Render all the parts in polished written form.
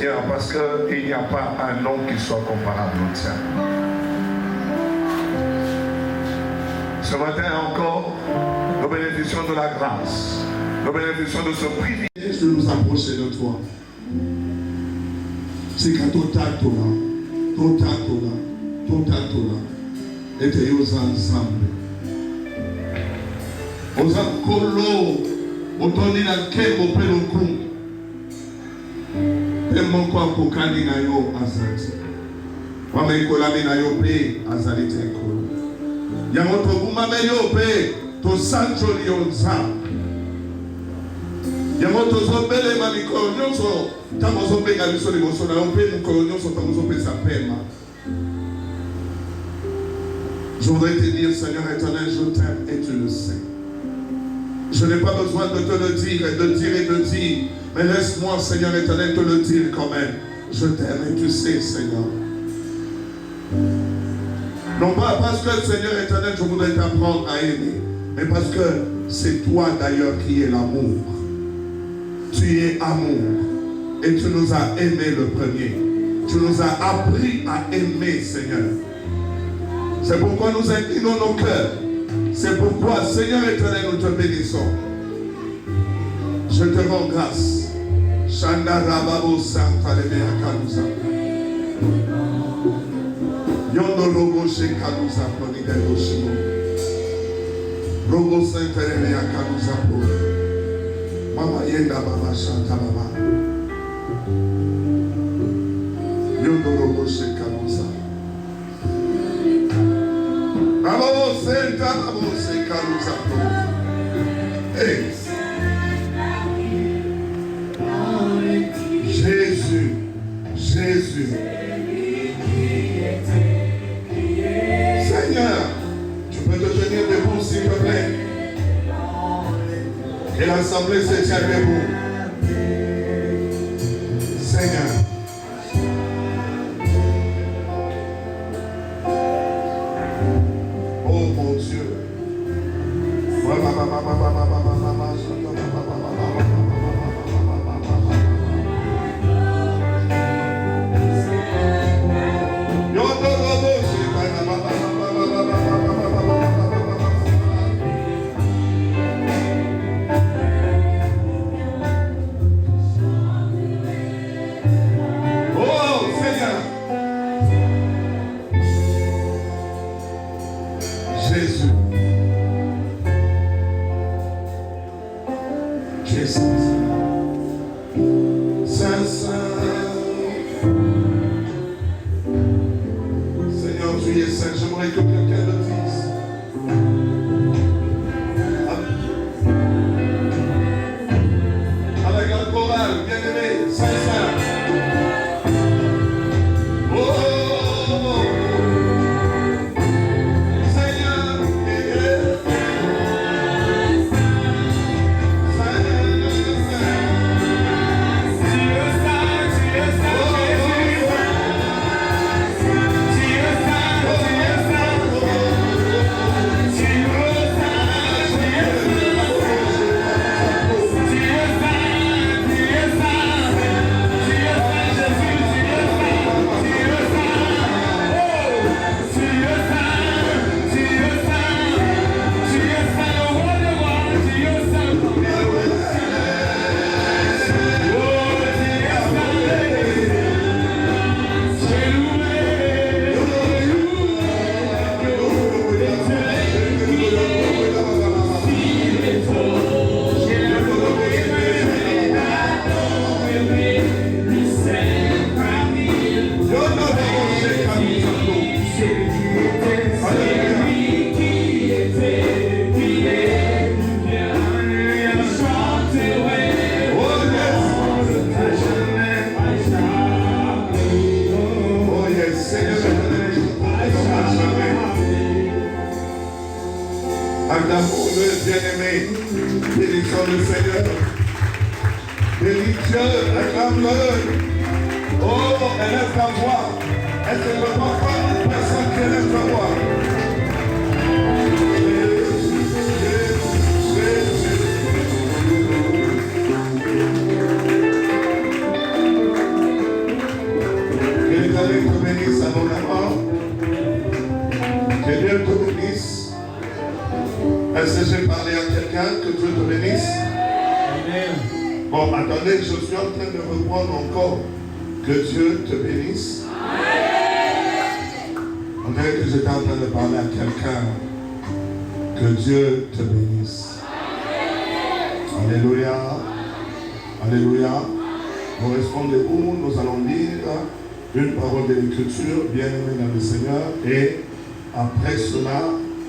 Seigneur, parce qu'il n'y a pas un nom qui soit comparable au tien. Ce matin encore, nous bénéficions de la grâce, nous bénéficions de ce privilège de nous approcher de toi. C'est qu'à ton tato là, et tu es aux ensemble. Aux ancolo, autant dit la quai au péloku. Et mon corps pour Kandina yo azati. Wame kolami na yo pe azali tenko. Yamoto bumame yo pe to sancho yo nzam. Yamoto zombele mamiko nyonso tamo zombe galiso liboso na yo pe mukolo nyonso tamo zombe sa pema. Je voudrais te dire, Seigneur éternel, je t'aime et tu le sais. Je n'ai pas besoin de te le dire et de dire, mais laisse-moi, Seigneur éternel, te le dire quand même. Je t'aime et tu sais, Seigneur. Non pas parce que, Seigneur éternel, je voudrais t'apprendre à aimer, mais parce que c'est toi d'ailleurs qui es l'amour. Tu es amour et tu nous as aimés le premier. Tu nous as appris à aimer, Seigneur. C'est pourquoi nous inclinons nos cœurs. C'est pourquoi, Seigneur éternel, nous te bénissons. Je te rends grâce. Shanda Rababo Santa Lebea Kalusa. Yondo Logo Shekalusa Ponidelo Shimo. Rogo Santa Lebea Kalusa Po. Mama Yenda Baba Shanta Baba. Yondo Logo Shekalusa. Bravo, Santa, bravo, c'est Kalusa. Hey. Jésus, Jésus. Seigneur, tu peux te tenir debout, s'il te plaît. Et l'assemblée se tient debout. Seigneur. que Dieu te bénisse. Amen. Bon, attendez, je suis en train de reprendre encore. Que Dieu te bénisse. On dirait que j'étais en train de parler à quelqu'un. Que Dieu te bénisse. Alléluia. Alléluia. Nous restons debout, nous allons lire une parole de l'Écriture, bien-aimée dans le Seigneur, et après cela,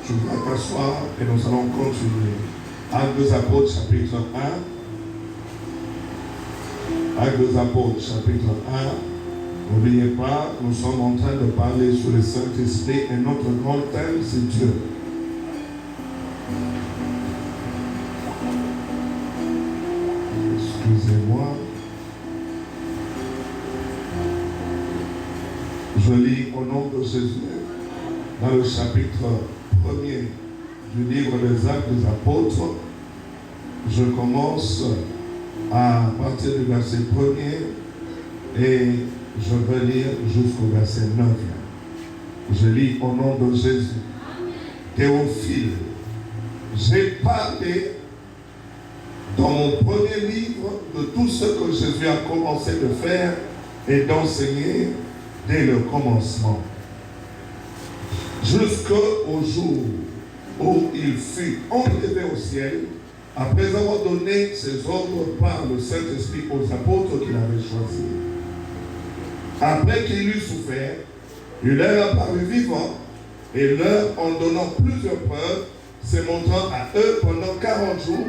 tu vas t'asseoir et nous allons continuer. Actes des Apôtres, chapitre 1. Actes des Apôtres, chapitre 1. N'oubliez pas, nous sommes en train de parler sur le Saint-Esprit et notre grand thème, c'est Dieu. Excusez-moi. Je lis au nom de Jésus dans le chapitre 1er du livre des Actes des Apôtres. Je commence à partir du verset 1er et je vais lire jusqu'au verset 9. Je lis au nom de Jésus. Théophile, j'ai parlé dans mon premier livre de tout ce que Jésus a commencé de faire et d'enseigner dès le commencement, jusqu'au jour où il fut enlevé au ciel, après avoir donné ses ordres par le Saint-Esprit aux apôtres qu'il avait choisis. Après qu'il eut souffert, il leur apparut vivant et leur en donnant plusieurs preuves, se montrant à eux pendant 40 jours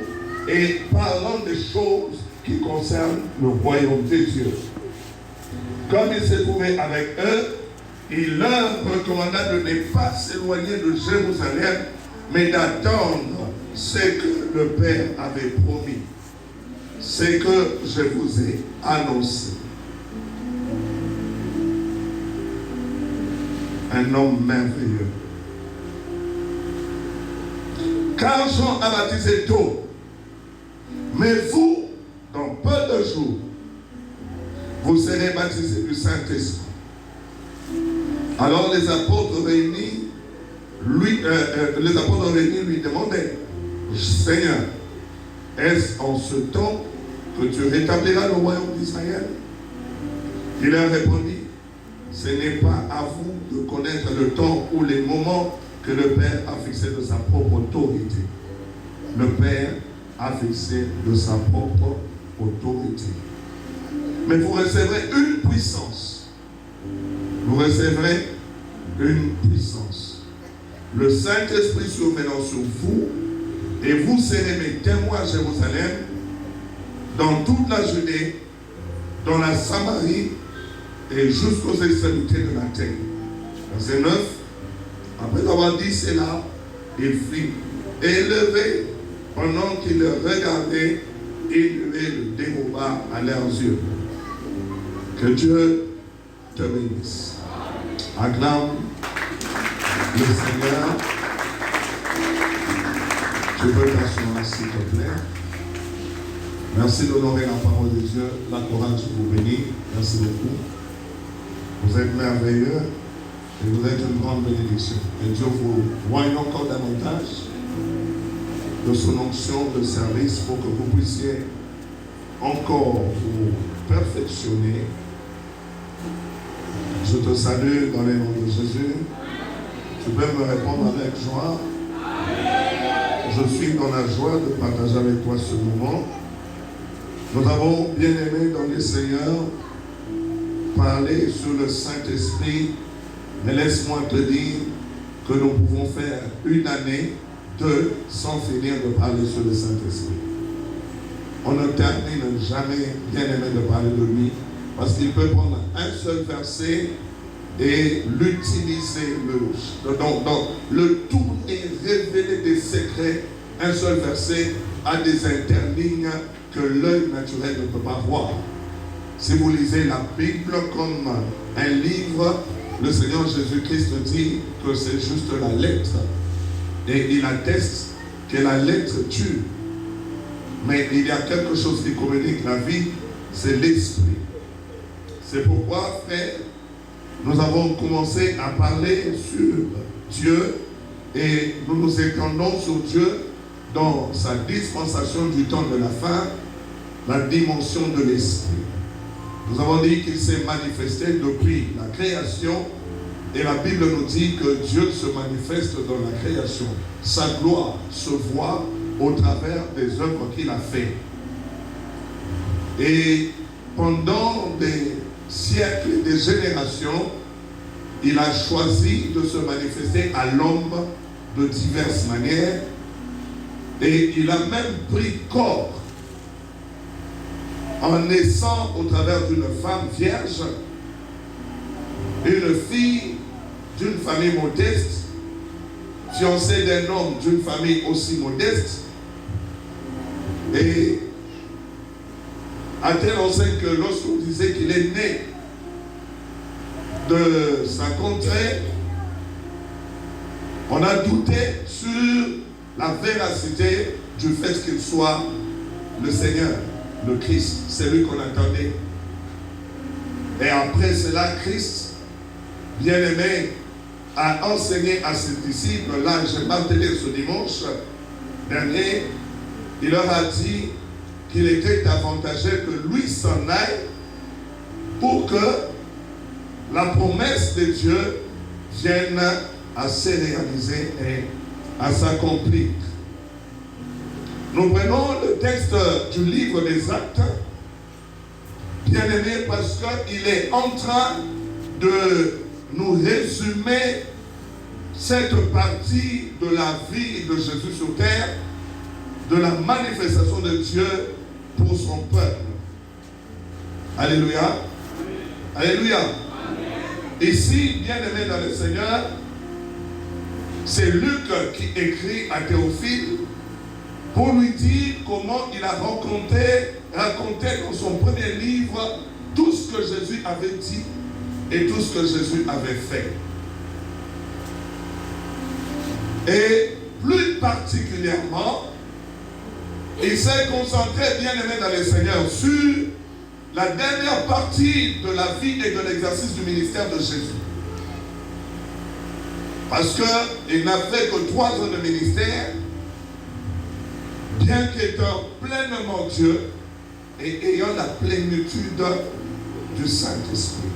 et parlant des choses qui concernent le royaume de Dieu. Comme il se trouvait avec eux, il leur recommanda de ne pas s'éloigner de Jérusalem, mais d'attendre ce que le Père avait promis, ce que je vous ai annoncé. Un homme merveilleux. Car Jean a baptisé tôt, mais vous, dans peu de jours, vous serez baptisés du Saint-Esprit. Alors les apôtres réunis lui demandaient, Seigneur, est-ce en ce temps que tu rétabliras le royaume d'Israël? Il leur répondit, ce n'est pas à vous de connaître le temps ou les moments que le Père a fixé de sa propre autorité. Le Père a fixé de sa propre autorité. Mais vous recevrez une puissance. Vous recevrez une puissance. Le Saint-Esprit survenant sur vous, et vous serez mes témoins à Jérusalem, dans toute la Judée, dans la Samarie, et jusqu'aux extrémités de la terre. Verset 9. Après avoir dit cela, il fut élevé pendant qu'il le regardait, et le déroba à leurs yeux. Que Dieu te bénisse. Acclame le Seigneur. Tu peux t'asseoir s'il te plaît. Merci d'honorer la parole de Dieu. La chorale vous bénit. Merci beaucoup. Vous êtes merveilleux et vous êtes une grande bénédiction. Et Dieu vous voie encore davantage de son onction de service pour que vous puissiez encore vous perfectionner. Je te salue dans le nom de Jésus. Tu peux me répondre avec joie. Je suis dans la joie de partager avec toi ce moment. Nous avons bien aimé dans le Seigneur parler sur le Saint-Esprit, mais laisse-moi te dire que nous pouvons faire une année, deux, sans finir de parler sur le Saint-Esprit. On ne termine jamais, bien aimé, de parler de lui, parce qu'il peut prendre un seul verset et l'utiliser, le tourner, révéler des secrets. Un seul verset a des interlignes que l'œil naturel ne peut pas voir. Si vous lisez la Bible comme un livre, le Seigneur Jésus-Christ dit que c'est juste la lettre. Et il atteste que la lettre tue. Mais il y a quelque chose qui communique la vie, c'est l'esprit. C'est pourquoi, frère, nous avons commencé à parler sur Dieu et nous nous étendons sur Dieu dans sa dispensation du temps de la fin, la dimension de l'esprit. Nous avons dit qu'il s'est manifesté depuis la création et la Bible nous dit que Dieu se manifeste dans la création. Sa gloire se voit au travers des œuvres qu'il a faites. Et pendant des siècles et des générations, il a choisi de se manifester à l'homme de diverses manières. Et il a même pris corps en naissant au travers d'une femme vierge, une fille d'une famille modeste, fiancée d'un homme d'une famille aussi modeste. Et à tel enseigne que lorsqu'on disait qu'il est né de sa contrée, on a douté sur la véracité du fait qu'il soit le Seigneur, le Christ, c'est lui qu'on attendait. Et après cela, Christ, bien-aimé, a enseigné à ses disciples, là j'ai martelé ce dimanche dernier, il leur a dit qu'il était avantageux que lui s'en aille pour que la promesse de Dieu vienne à se réaliser et à s'accomplir. Nous prenons le texte du livre des Actes, bien aimé, parce qu'il est en train de nous résumer cette partie de la vie de Jésus sur terre, de la manifestation de Dieu pour son peuple. Alléluia. Alléluia. Ici, bien aimé dans le Seigneur, c'est Luc qui écrit à Théophile pour lui dire comment il a raconté dans son premier livre tout ce que Jésus avait dit et tout ce que Jésus avait fait. Et plus particulièrement, il s'est concentré, bien aimé dans le Seigneur, sur la dernière partie de la vie et de l'exercice du ministère de Jésus. Parce qu'il n'a fait que 3 ans de ministère, bien qu'étant pleinement Dieu et ayant la plénitude du Saint-Esprit.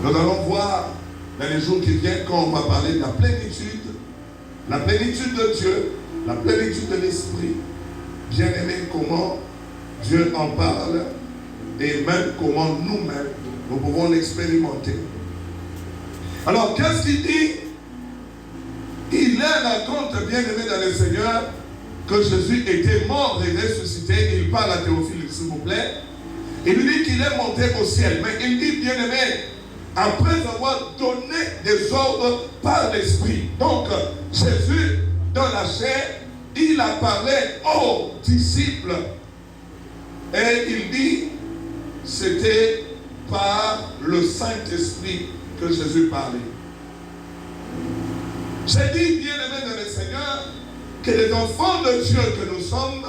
Nous allons voir dans les jours qui viennent, quand on va parler de la plénitude de Dieu, la plénitude de l'Esprit, bien aimé, comment Dieu en parle et même comment nous-mêmes, nous pouvons l'expérimenter. Alors, qu'est-ce qu'il dit? Il raconte, bien aimé dans le Seigneur, que Jésus était mort et ressuscité. Il parle à Théophile, s'il vous plaît. Il lui dit qu'il est monté au ciel. Mais il dit, bien aimé, après avoir donné des ordres par l'Esprit. Donc, Jésus, dans la chair, il a parlé aux disciples. Et il dit, c'était par le Saint-Esprit que Jésus parlait. J'ai dit, bien aimé dans le Seigneur, que les enfants de Dieu que nous sommes,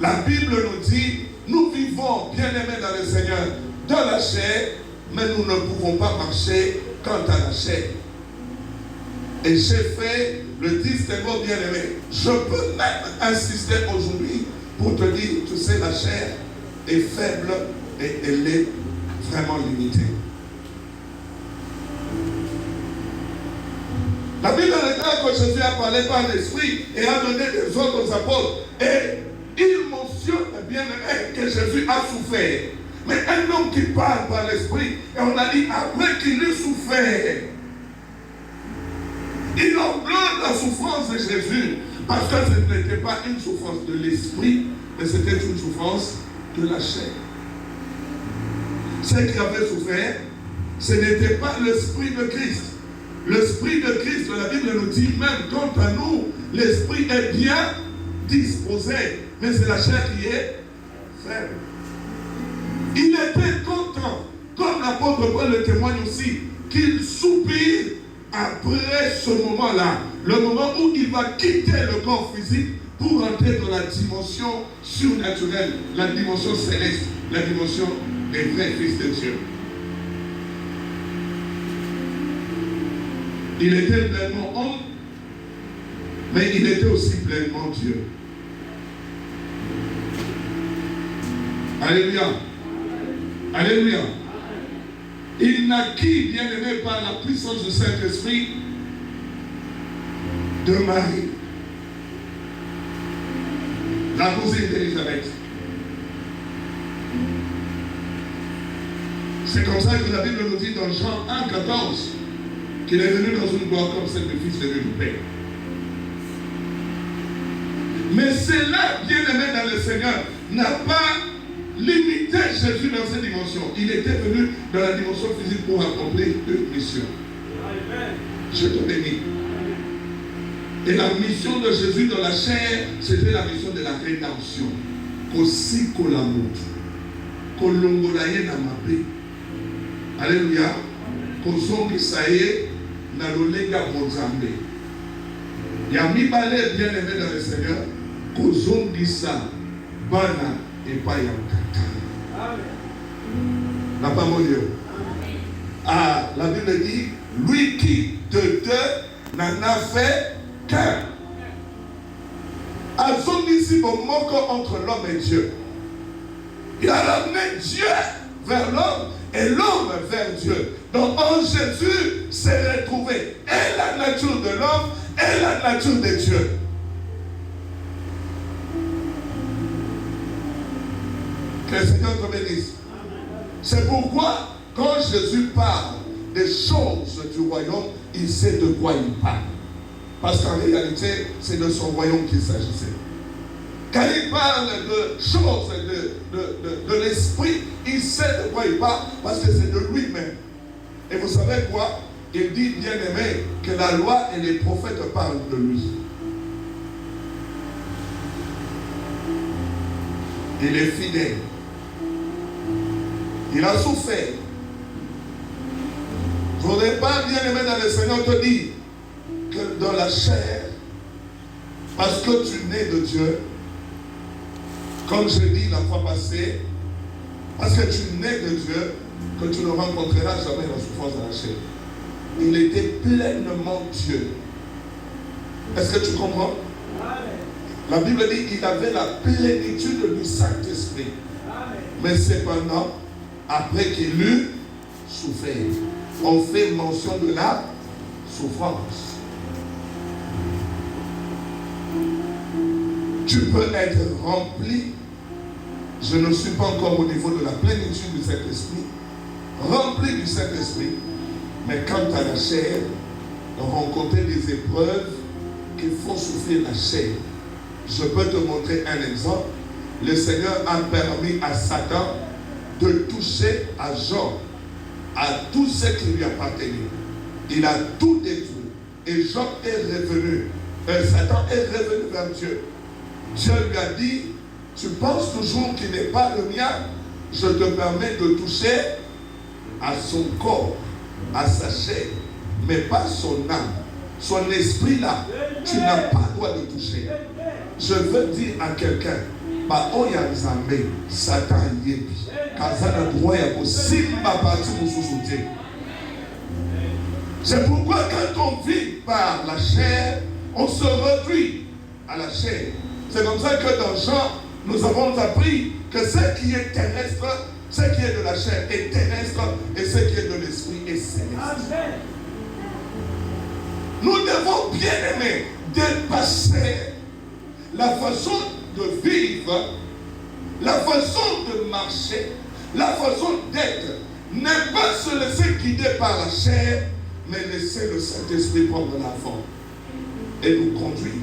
la Bible nous dit, nous vivons, bien aimé dans le Seigneur, dans la chair, mais nous ne pouvons pas marcher quant à la chair. Et j'ai fait le distinguo, bien aimé. Je peux même insister aujourd'hui pour te dire, tu sais, la chair est faible et elle est vraiment limitée. La Bible déclare que Jésus a parlé par l'Esprit et a donné des ordres aux apôtres. Et il mentionne, bien aimé, que Jésus a souffert. Mais un homme qui parle par l'Esprit, et on a dit après qu'il ait souffert, il englobe la souffrance de Jésus, parce que ce n'était pas une souffrance de l'Esprit, mais c'était une souffrance de la chair. Ceux qui avaient souffert, ce n'était pas l'Esprit de Christ. L'Esprit de Christ, la Bible nous dit, même quant à nous, l'Esprit est bien disposé, mais c'est la chair qui est faible. Il était content, comme l'apôtre Paul le témoigne aussi, qu'il soupire après ce moment-là, le moment où il va quitter le corps physique pour entrer dans la dimension surnaturelle, la dimension céleste, la dimension des vrais fils de Dieu. Il était pleinement homme, Mais il était aussi pleinement Dieu. Alléluia. Alléluia. Il naquit, bien-aimé, par la puissance du Saint-Esprit de Marie, la cousine d'Élisabeth. C'est comme ça que la Bible nous dit dans Jean 1, 14 qu'il est venu dans une gloire comme celle du Fils venu du Père. Mais cela, bien-aimé dans le Seigneur, n'a pas limité Jésus dans cette dimension. Il était venu dans la dimension physique pour accomplir une mission. Je te bénis. Et la mission de Jésus dans la chair, c'était la mission de la rédemption. Kosi kolamutu. Kolongolaye namabe. Alléluia. Kozongi saye na lolega bozambe. Yami bale bien aimé dans le Seigneur. Kozongi sa bana et pas yamkata. N'a pas mon Dieu. Ah, la Bible dit, lui qui de deux n'en a fait qu'un. A son ici au manque entre l'homme et Dieu. Il a ramené Dieu vers l'homme et l'homme vers Dieu. Donc en Jésus s'est retrouvé et la nature de l'homme et la nature de Dieu. Que le Seigneur te bénisse. C'est pourquoi quand Jésus parle des choses du royaume, il sait de quoi il parle. Parce qu'en réalité, c'est de son royaume qu'il s'agissait. Quand il parle de choses de l'esprit, il sait de quoi il parle parce que c'est de lui-même. Et vous savez quoi? Il dit, bien aimé, que la loi et les prophètes parlent de lui. Il est fidèle. Il a souffert. Je ne voudrais pas, bien aimé dans le Seigneur, te dire que dans la chair, parce que tu nais de Dieu, comme je dis la fois passée, parce que tu nais de Dieu, que tu ne rencontreras jamais la souffrance de la chair. Il était pleinement Dieu. Est-ce que tu comprends? La Bible dit qu'il avait la plénitude du Saint-Esprit. Mais cependant, après qu'il eut souffert, on fait mention de la souffrance. Tu peux être rempli. Je ne suis pas encore au niveau de la plénitude du Saint-Esprit, rempli du Saint-Esprit, mais quant à la chair, rencontrer des épreuves qui font souffrir la chair. Je peux te montrer un exemple. Le Seigneur a permis à Satan de toucher à Job, à tout ce qui lui appartenait. Il a tout détruit. Et Job est revenu. Satan est revenu vers Dieu. Dieu lui a dit, tu penses toujours qu'il n'est pas le mien, je te permets de toucher à son corps, à sa chair, mais pas son âme. Son esprit là, tu n'as pas le droit de toucher. Je veux dire à quelqu'un, bah oh ya nzambe, Satan yebi, kazana droit ya simba parti mususuté. C'est pourquoi quand on vit par la chair, on se réduit à la chair. C'est comme ça que dans Jean, nous avons appris que ce qui est terrestre, ce qui est de la chair est terrestre et ce qui est de l'esprit est céleste. Nous devons bien aimer dépasser la façon de vivre, la façon de marcher, la façon d'être. Ne pas se laisser guider par la chair, mais laisser le Saint-Esprit prendre l'avant et nous conduire.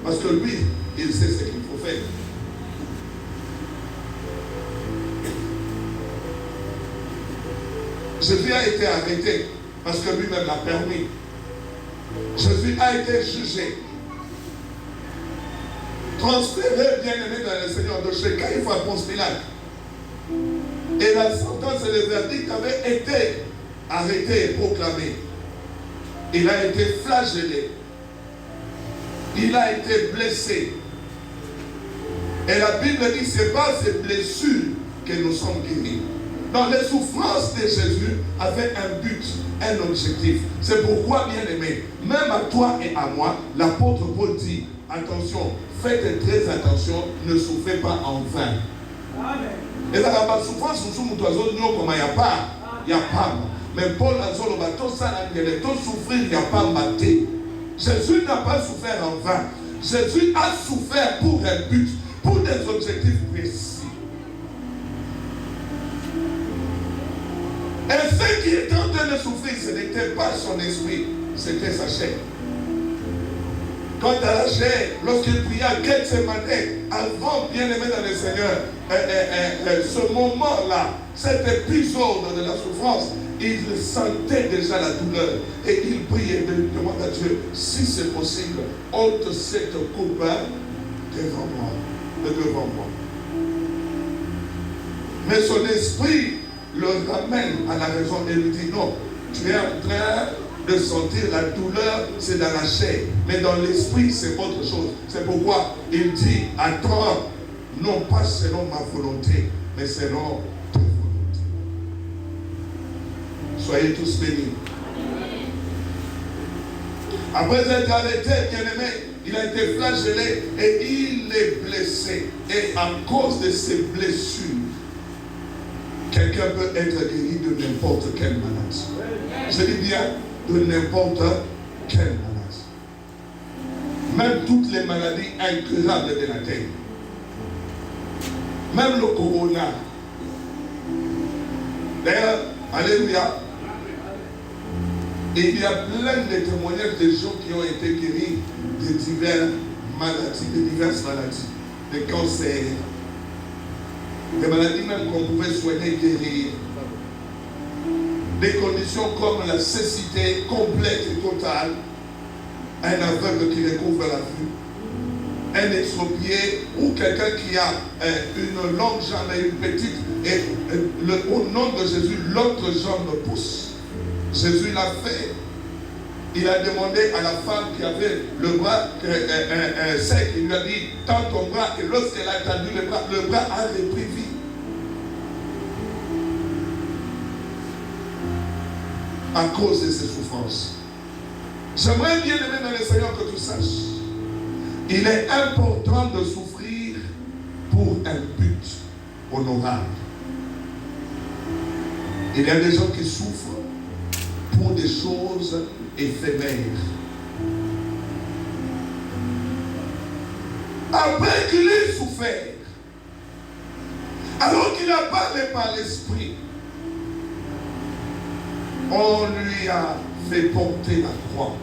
Parce que lui, il sait ce qu'il faut faire. Jésus a été arrêté parce que lui-même l'a permis. Jésus a été jugé, transféré, bien aimé dans le Seigneur, de chez Caïphe à Ponce Pilate. Et la sentence et le verdict avaient été arrêtés et proclamés. Il a été flagellé. Il a été blessé. Et la Bible dit, c'est par ces blessures que nous sommes guéris. Donc les souffrances de Jésus avaient un but, un objectif. C'est pourquoi, bien aimé, même à toi et à moi, l'apôtre Paul dit, attention, faites très attention, ne souffrez pas en vain. Et là, la souffrance, nous sommes comme il n'y a pas. Mais Paul a dit, souffrir, il n'y a pas maté. Jésus n'a pas souffert en vain. Jésus a souffert pour un but, pour des objectifs précis. Et ce qui était en train de souffrir, ce n'était pas son esprit, c'était sa chair. Quant à la chair, lorsqu'il pria Gethsemane, avant, bien aimé dans le Seigneur, ce moment-là, cet épisode de la souffrance, il sentait déjà la douleur. Et il priait, demande à Dieu, si c'est possible, ôte cette coupe devant moi. Mais son esprit le ramène à la raison et lui dit, non, tu es en train de sentir la douleur, c'est dans la chair. Mais dans l'esprit, c'est autre chose. C'est pourquoi il dit, attends, non pas selon ma volonté, mais selon ta volonté. Soyez tous bénis. Après être arrêté, bien-aimé, il a été flagellé et il est blessé. Et à cause de ses blessures, quelqu'un peut être guéri de n'importe quelle maladie. Je dis bien, de n'importe quelle maladie. Même toutes les maladies incurables de la terre. Même le corona. D'ailleurs, alléluia. Il y a plein de témoignages de gens qui ont été guéris de diverses maladies, des cancers, des maladies même qu'on pouvait soigner, guérir. Des conditions comme la cécité complète et totale, un aveugle qui recouvre la vue, un extropié ou quelqu'un qui a une longue jambe et une petite, et au nom de Jésus, l'autre jambe pousse. Jésus l'a fait. Il a demandé à la femme qui avait le bras sec, il lui a dit, tends ton bras, et lorsqu'elle a tendu le bras a repris vie. À cause de ses souffrances. J'aimerais bien aimer dans le Seigneur que tu saches. Il est important de souffrir pour un but honorable. Il y a des gens qui souffrent pour des choses éphémères. Après qu'il ait souffert, alors qu'il a parlé par l'esprit, on lui a fait porter la croix.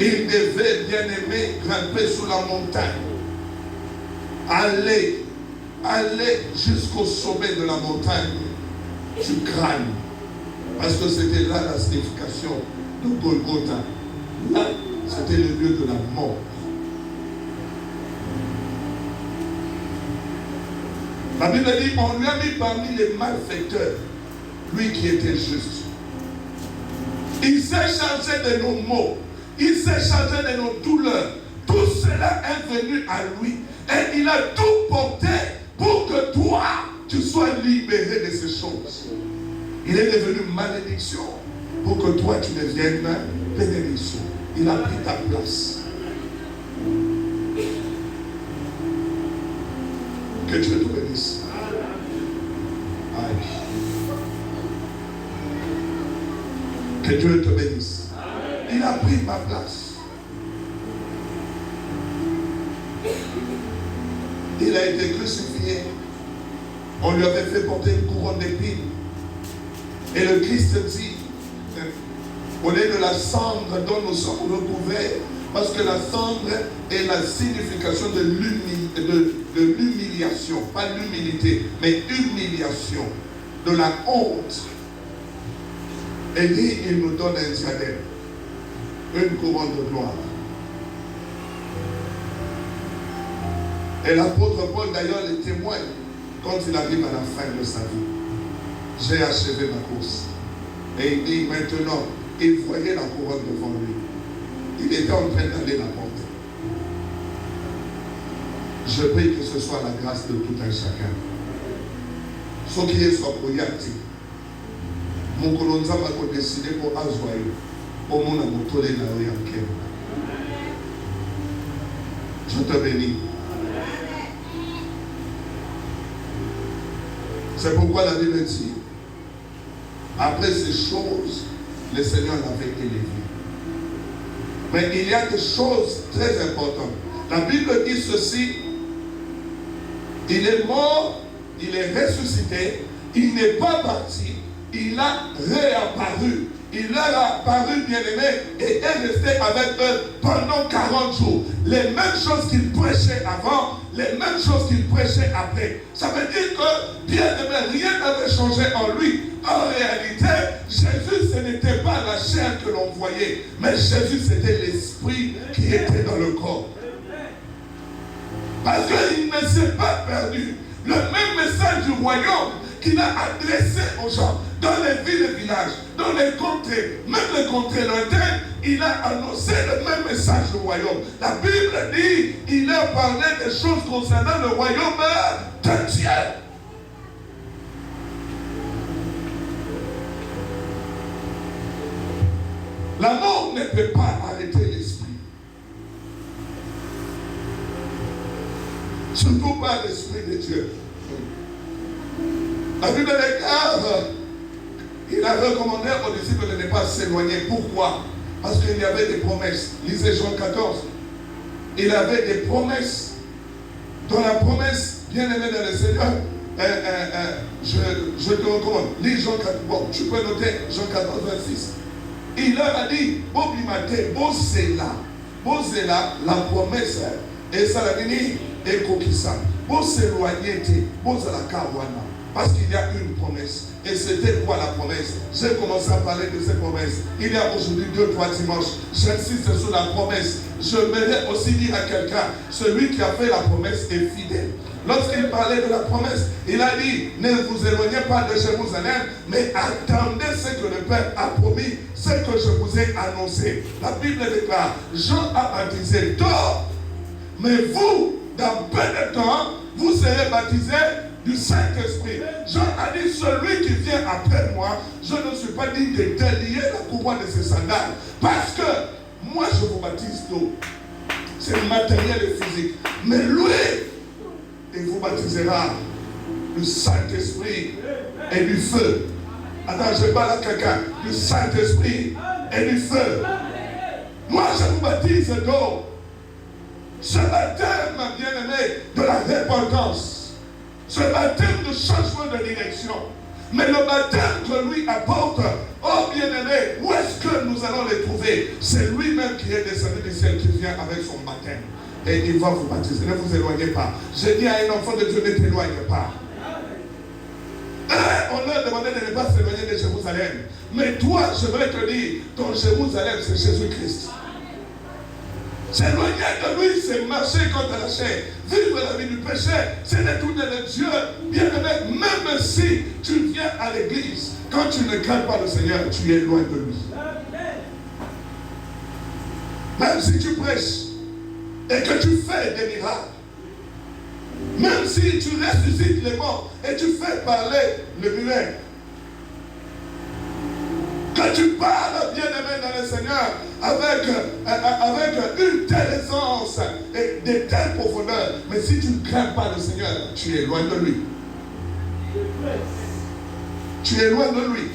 Il devait, bien aimé, grimper sur la montagne, aller jusqu'au sommet de la montagne du crâne, parce que c'était là la signification de Golgotha. Là, c'était le lieu de la mort. La Bible dit, on lui a mis parmi les malfaiteurs, lui qui était juste. Il s'est chargé de nos maux, il s'est chargé de nos douleurs. Tout cela est venu à lui et il a tout porté pour que toi, tu sois libéré de ces choses. Il est devenu malédiction pour que toi, tu deviennes bénédiction. Il a pris ta place. Que Dieu te bénisse. Aïe. Que Dieu te bénisse. Il a pris ma place. Il a été crucifié. On lui avait fait porter une couronne d'épines. Et le Christ dit, au lieu de la cendre dont nous sommes recouverts, parce que la cendre est la signification de l'humiliation, pas l'humilité, mais humiliation, de la honte. Et dit, il nous donne un diadème, une couronne de gloire. Et l'apôtre Paul d'ailleurs le témoigne quand il arrive à la fin de sa vie. J'ai achevé ma course. Et il dit maintenant, il voyait la couronne devant lui. Il était en train d'aller la porter. Je prie que ce soit la grâce de tout un chacun. Ce qui est soit proyacté. Mon colonza va décider pour Azoyo. Au monde à mon tollé na Oyankem. Je te bénis. C'est pourquoi la Bible dit, après ces choses, le Seigneur l'avait élevé. Mais il y a des choses très importantes. La Bible dit ceci, il est mort, il est ressuscité, il n'est pas parti, il a réapparu. Il leur a apparu, bien-aimé, et est resté avec eux pendant 40 jours. Les mêmes choses qu'il prêchait avant, les mêmes choses qu'il prêchait après. Ça veut dire que, bien-aimé, rien n'avait changé en lui. En réalité, Jésus, ce n'était pas la chair que l'on voyait, mais Jésus, c'était l'esprit qui était dans le corps. Parce qu'il ne s'est pas perdu. Le même message du royaume qu'il a adressé aux gens, dans les villes et villages, dans les contrées, même les contrées lointaines, il a annoncé le même message du royaume. La Bible dit, il a parlé des choses concernant le royaume de Dieu. La mort ne peut pas arrêter l'esprit. Surtout pas l'esprit de Dieu. La Bible déclare, il a recommandé aux disciples de ne pas s'éloigner. Pourquoi? Parce qu'il y avait des promesses. Lisez Jean 14. Il avait des promesses. Dans la promesse, bien aimé dans le Seigneur, je te recommande. Lis Jean 14. Bon, tu peux noter Jean 14, 26. Il leur a dit, Bobimate, Bozela, la promesse, et ça l'a dit, et Kokisa. Bozéloigné, Bozala Kawana. Parce qu'il y a une promesse. Et c'était quoi la promesse? J'ai commencé à parler de cette promesse. Il y a aujourd'hui 2-3 dimanches. J'insiste sur la promesse. Je voudrais aussi dire à quelqu'un, celui qui a fait la promesse est fidèle. Lorsqu'il parlait de la promesse, il a dit, ne vous éloignez pas de Jérusalem, mais attendez ce que le Père a promis, ce que je vous ai annoncé. La Bible déclare, Jean a baptisé tôt, mais vous, dans peu de temps, vous serez baptisés du Saint-Esprit. Jean a dit, celui qui vient après moi, je ne suis pas digne de délier la couronne de ses sandales. Parce que moi, je vous baptise d'eau. C'est matériel et physique. Mais lui, il vous baptisera du Saint-Esprit et du feu. Attends, je parle à quelqu'un. Du Saint-Esprit et du feu. Moi, je vous baptise d'eau. Ce baptême, bien-aimé, de la repentance. Ce baptême de changement de direction. Mais le baptême que lui apporte, oh bien-aimé, où est-ce que nous allons les trouver? C'est lui-même qui est descendu du ciel, qui vient avec son baptême. Et il va vous baptiser. Ne vous éloignez pas. J'ai dit à un enfant de Dieu, ne t'éloigne pas. On leur demandait de ne pas s'éloigner de Jérusalem. Mais toi, je vais te dire, ton Jérusalem, c'est Jésus-Christ. S'éloigner de lui, c'est marcher contre la chair. Vivre la vie du péché, c'est détourner de Dieu. Bien-aimé, même si tu viens à l'église, quand tu ne crains pas le Seigneur, tu es loin de lui. Même si tu prêches et que tu fais des miracles, même si tu ressuscites les morts et tu fais parler le muet, que tu parles, bien-aimé dans le Seigneur, avec une telle aisance et de telles profondeurs, mais si tu ne crains pas le Seigneur, tu es loin de lui. Tu es loin de lui.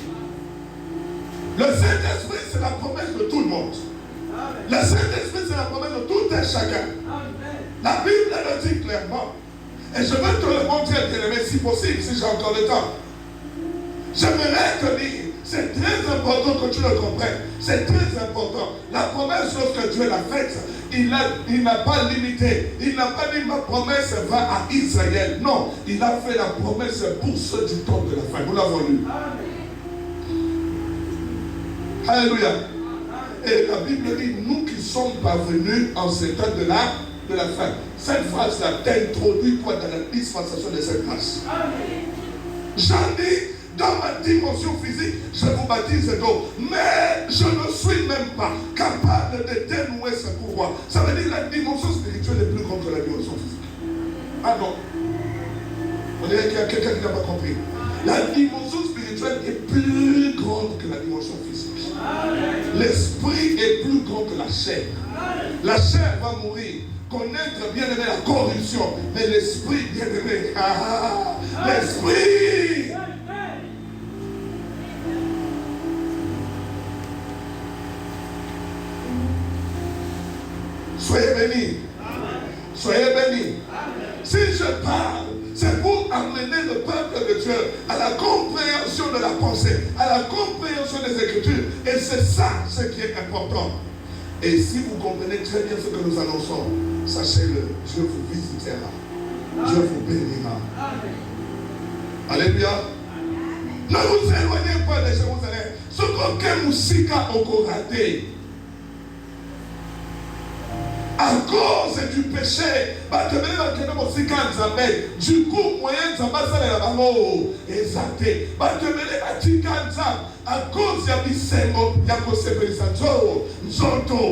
Le Saint-Esprit, c'est la promesse de tout le monde. Le Saint-Esprit, c'est la promesse de tout un chacun. La Bible le dit clairement. Et je veux te le montrer, bien-aimé, si possible, si j'ai encore le temps. J'aimerais te dire, c'est très important que tu le comprennes. C'est très important. La promesse, lorsque Dieu l'a faite, il n'a pas limité. Il n'a pas dit ma promesse va à Israël. Non, il a fait la promesse pour ceux du temps de la fin. Nous l'avons lu. Alléluia. Et la Bible dit, nous qui sommes parvenus en ce temps de la fin. Cette phrase-là t'introduit quoi dans la dispensation de cette grâce? J'en dis, dans ma dimension physique, je vous baptise d'eau. Mais je ne suis même pas capable de dénouer ce pouvoir. Ça veut dire que la dimension spirituelle est plus grande que la dimension physique. Ah non. dirait qu'il y a quelqu'un qui n'a pas compris. La dimension spirituelle est plus grande que la dimension physique. L'esprit est plus grand que la chair. La chair va mourir. Connaître bien aimé la corruption. Mais l'esprit bien aimé. L'esprit. Soyez bénis. Soyez bénis. Si je parle, c'est pour amener le peuple de Dieu à la compréhension de la pensée, à la compréhension des Écritures. Et c'est ça ce qui est important. Et si vous comprenez très bien ce que nous annonçons, sachez-le, Dieu vous visitera. Dieu vous bénira. Alléluia. Ne vous éloignez pas de Jérusalem. Ce qu'aucun moussika encore raté. À cause du péché, du coup, moyen de exalté. À cause de Bisengo, Nzoto,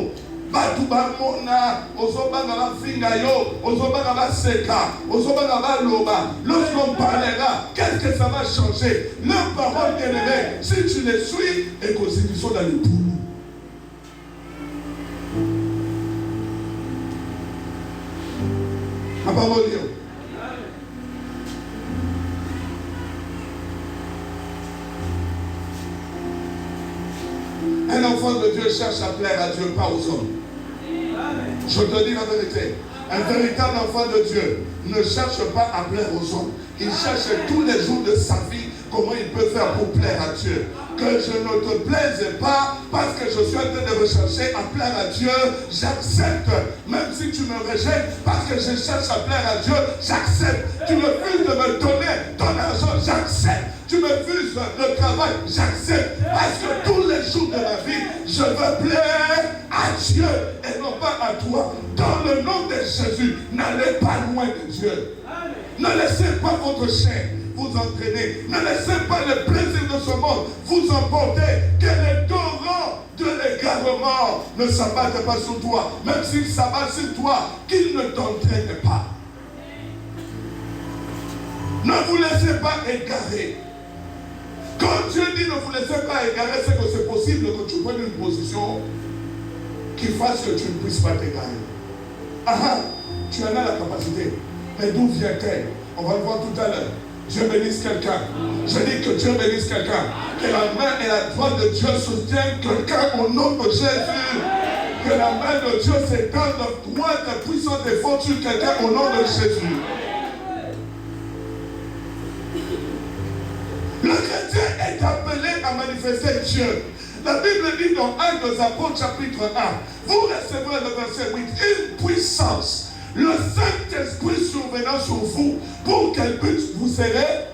Batubamona, Ozobanga la Fingayo, Ozobanga la Seka, Ozobanga la Loba. Lorsqu'on parlera, qu'est-ce que ça va changer? Leur parole bien-aimée, si tu les suis, et que ils sont dans le boulot. Un enfant de Dieu cherche à plaire à Dieu, pas aux hommes. Je te dis la vérité. Un véritable enfant de Dieu ne cherche pas à plaire aux hommes. Il cherche tous les jours de sa vie comment il peut faire pour plaire à Dieu. Que je ne te plaise pas parce que je suis en train de rechercher à plaire à Dieu, j'accepte. Même si tu me rejettes parce que je cherche à plaire à Dieu, j'accepte. Tu me refuses de me donner ton argent, j'accepte. Tu me refuses le travail, j'accepte. Parce que tous les jours de ma vie, je veux plaire à Dieu et non pas à toi. Dans le nom de Jésus, n'allez pas loin de Dieu. Ne laissez pas votre chair vous entraîner. Ne laissez pas le plaisir de ce monde vous emporter. Que les torrents de l'égarement ne s'abattent pas sur toi. Même s'ils s'abattent sur toi, qu'ils ne t'entraînent pas. Ne vous laissez pas égarer. Quand Dieu dit ne vous laissez pas égarer, c'est que c'est possible que tu prennes une position qui fasse que tu ne puisses pas t'égarer. Ah, tu en as la capacité. Mais d'où vient-elle? On va le voir tout à l'heure. Dieu bénisse quelqu'un. Je dis que Dieu bénisse quelqu'un. Que la main et la droite de Dieu soutiennent quelqu'un au nom de Jésus. Que la main de Dieu s'étende droite et puissante et forte sur quelqu'un au nom de Jésus. Le chrétien est appelé à manifester Dieu. La Bible dit dans Actes des Apôtres chapitre 1, vous recevrez le verset 8, une puissance. Le Saint-Esprit survenant sur vous pour qu'elle puisse, vous serez,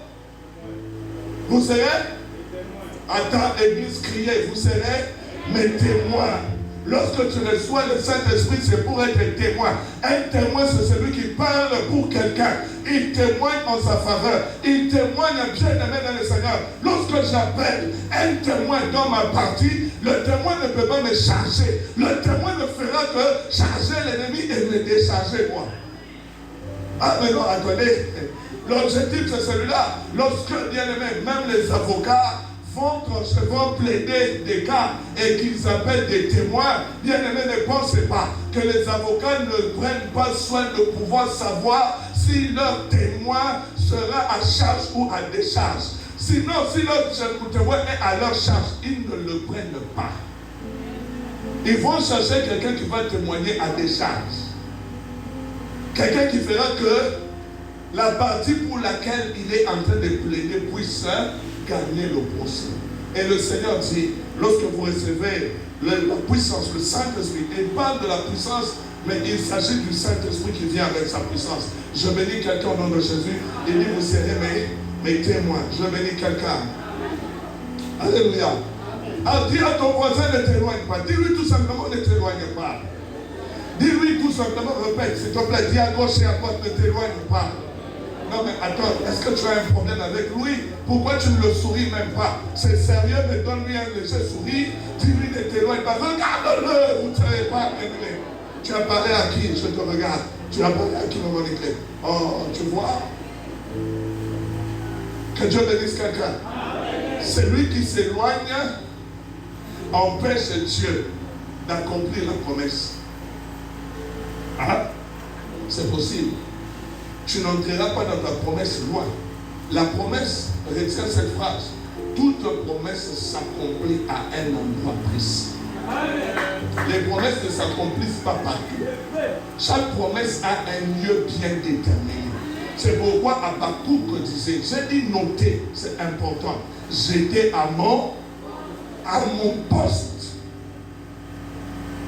attends, Église, criez, vous serez mes témoins. Lorsque tu reçois le Saint-Esprit, c'est pour être témoin. Un témoin, c'est celui qui parle pour quelqu'un. Il témoigne en sa faveur. Il témoigne bien aimé dans le Seigneur. Lorsque j'appelle un témoin dans ma partie, le témoin ne peut pas me charger. Le témoin ne fera que charger l'ennemi et me décharger moi. Ah mais non, attendez. L'objectif c'est celui-là. Lorsque, bien aimé, même les avocats vont plaider des cas et qu'ils appellent des témoins, bien aimé, ne pensez pas que les avocats ne prennent pas soin de pouvoir savoir si leur témoin sera à charge ou à décharge. Sinon, si leur témoin est à leur charge, ils ne le prennent pas. Ils vont chercher quelqu'un qui va témoigner à décharge. Quelqu'un qui fera que la partie pour laquelle il est en train de plaider puisse gagner le procès. Et le Seigneur dit, lorsque vous recevez la puissance, le Saint-Esprit, il parle de la puissance, mais il s'agit du Saint-Esprit qui vient avec sa puissance. Je bénis quelqu'un au nom de Jésus. Il dit, vous serez mes témoins. Je bénis quelqu'un. Alléluia. Alors dis à ton voisin, ne t'éloigne pas. Dis-lui tout simplement, ne t'éloigne pas. Dis-lui tout simplement, répète, s'il te plaît, dis à gauche et à droite, ne t'éloigne pas. Non mais attends, est-ce que tu as un problème avec lui? Pourquoi tu ne le souris même pas? C'est sérieux, mais donne-lui un léger sourire. Dis-lui ne t'éloigne pas. Regarde-le, vous ne savez pas aimer. Tu as parlé à qui? Je te regarde. Tu as parlé à qui, mon éclair? Oh, tu vois? Que Dieu bénisse quelqu'un. Celui qui s'éloigne empêche Dieu d'accomplir la promesse. Hein? C'est possible. Tu n'entreras pas dans ta promesse loin. La promesse, retiens cette phrase. Toute promesse s'accomplit à un endroit précis. Les promesses ne s'accomplissent pas partout. Chaque promesse a un lieu bien déterminé. C'est pourquoi Habakkuk disait, j'ai dit noter, c'est important. J'étais à mon poste.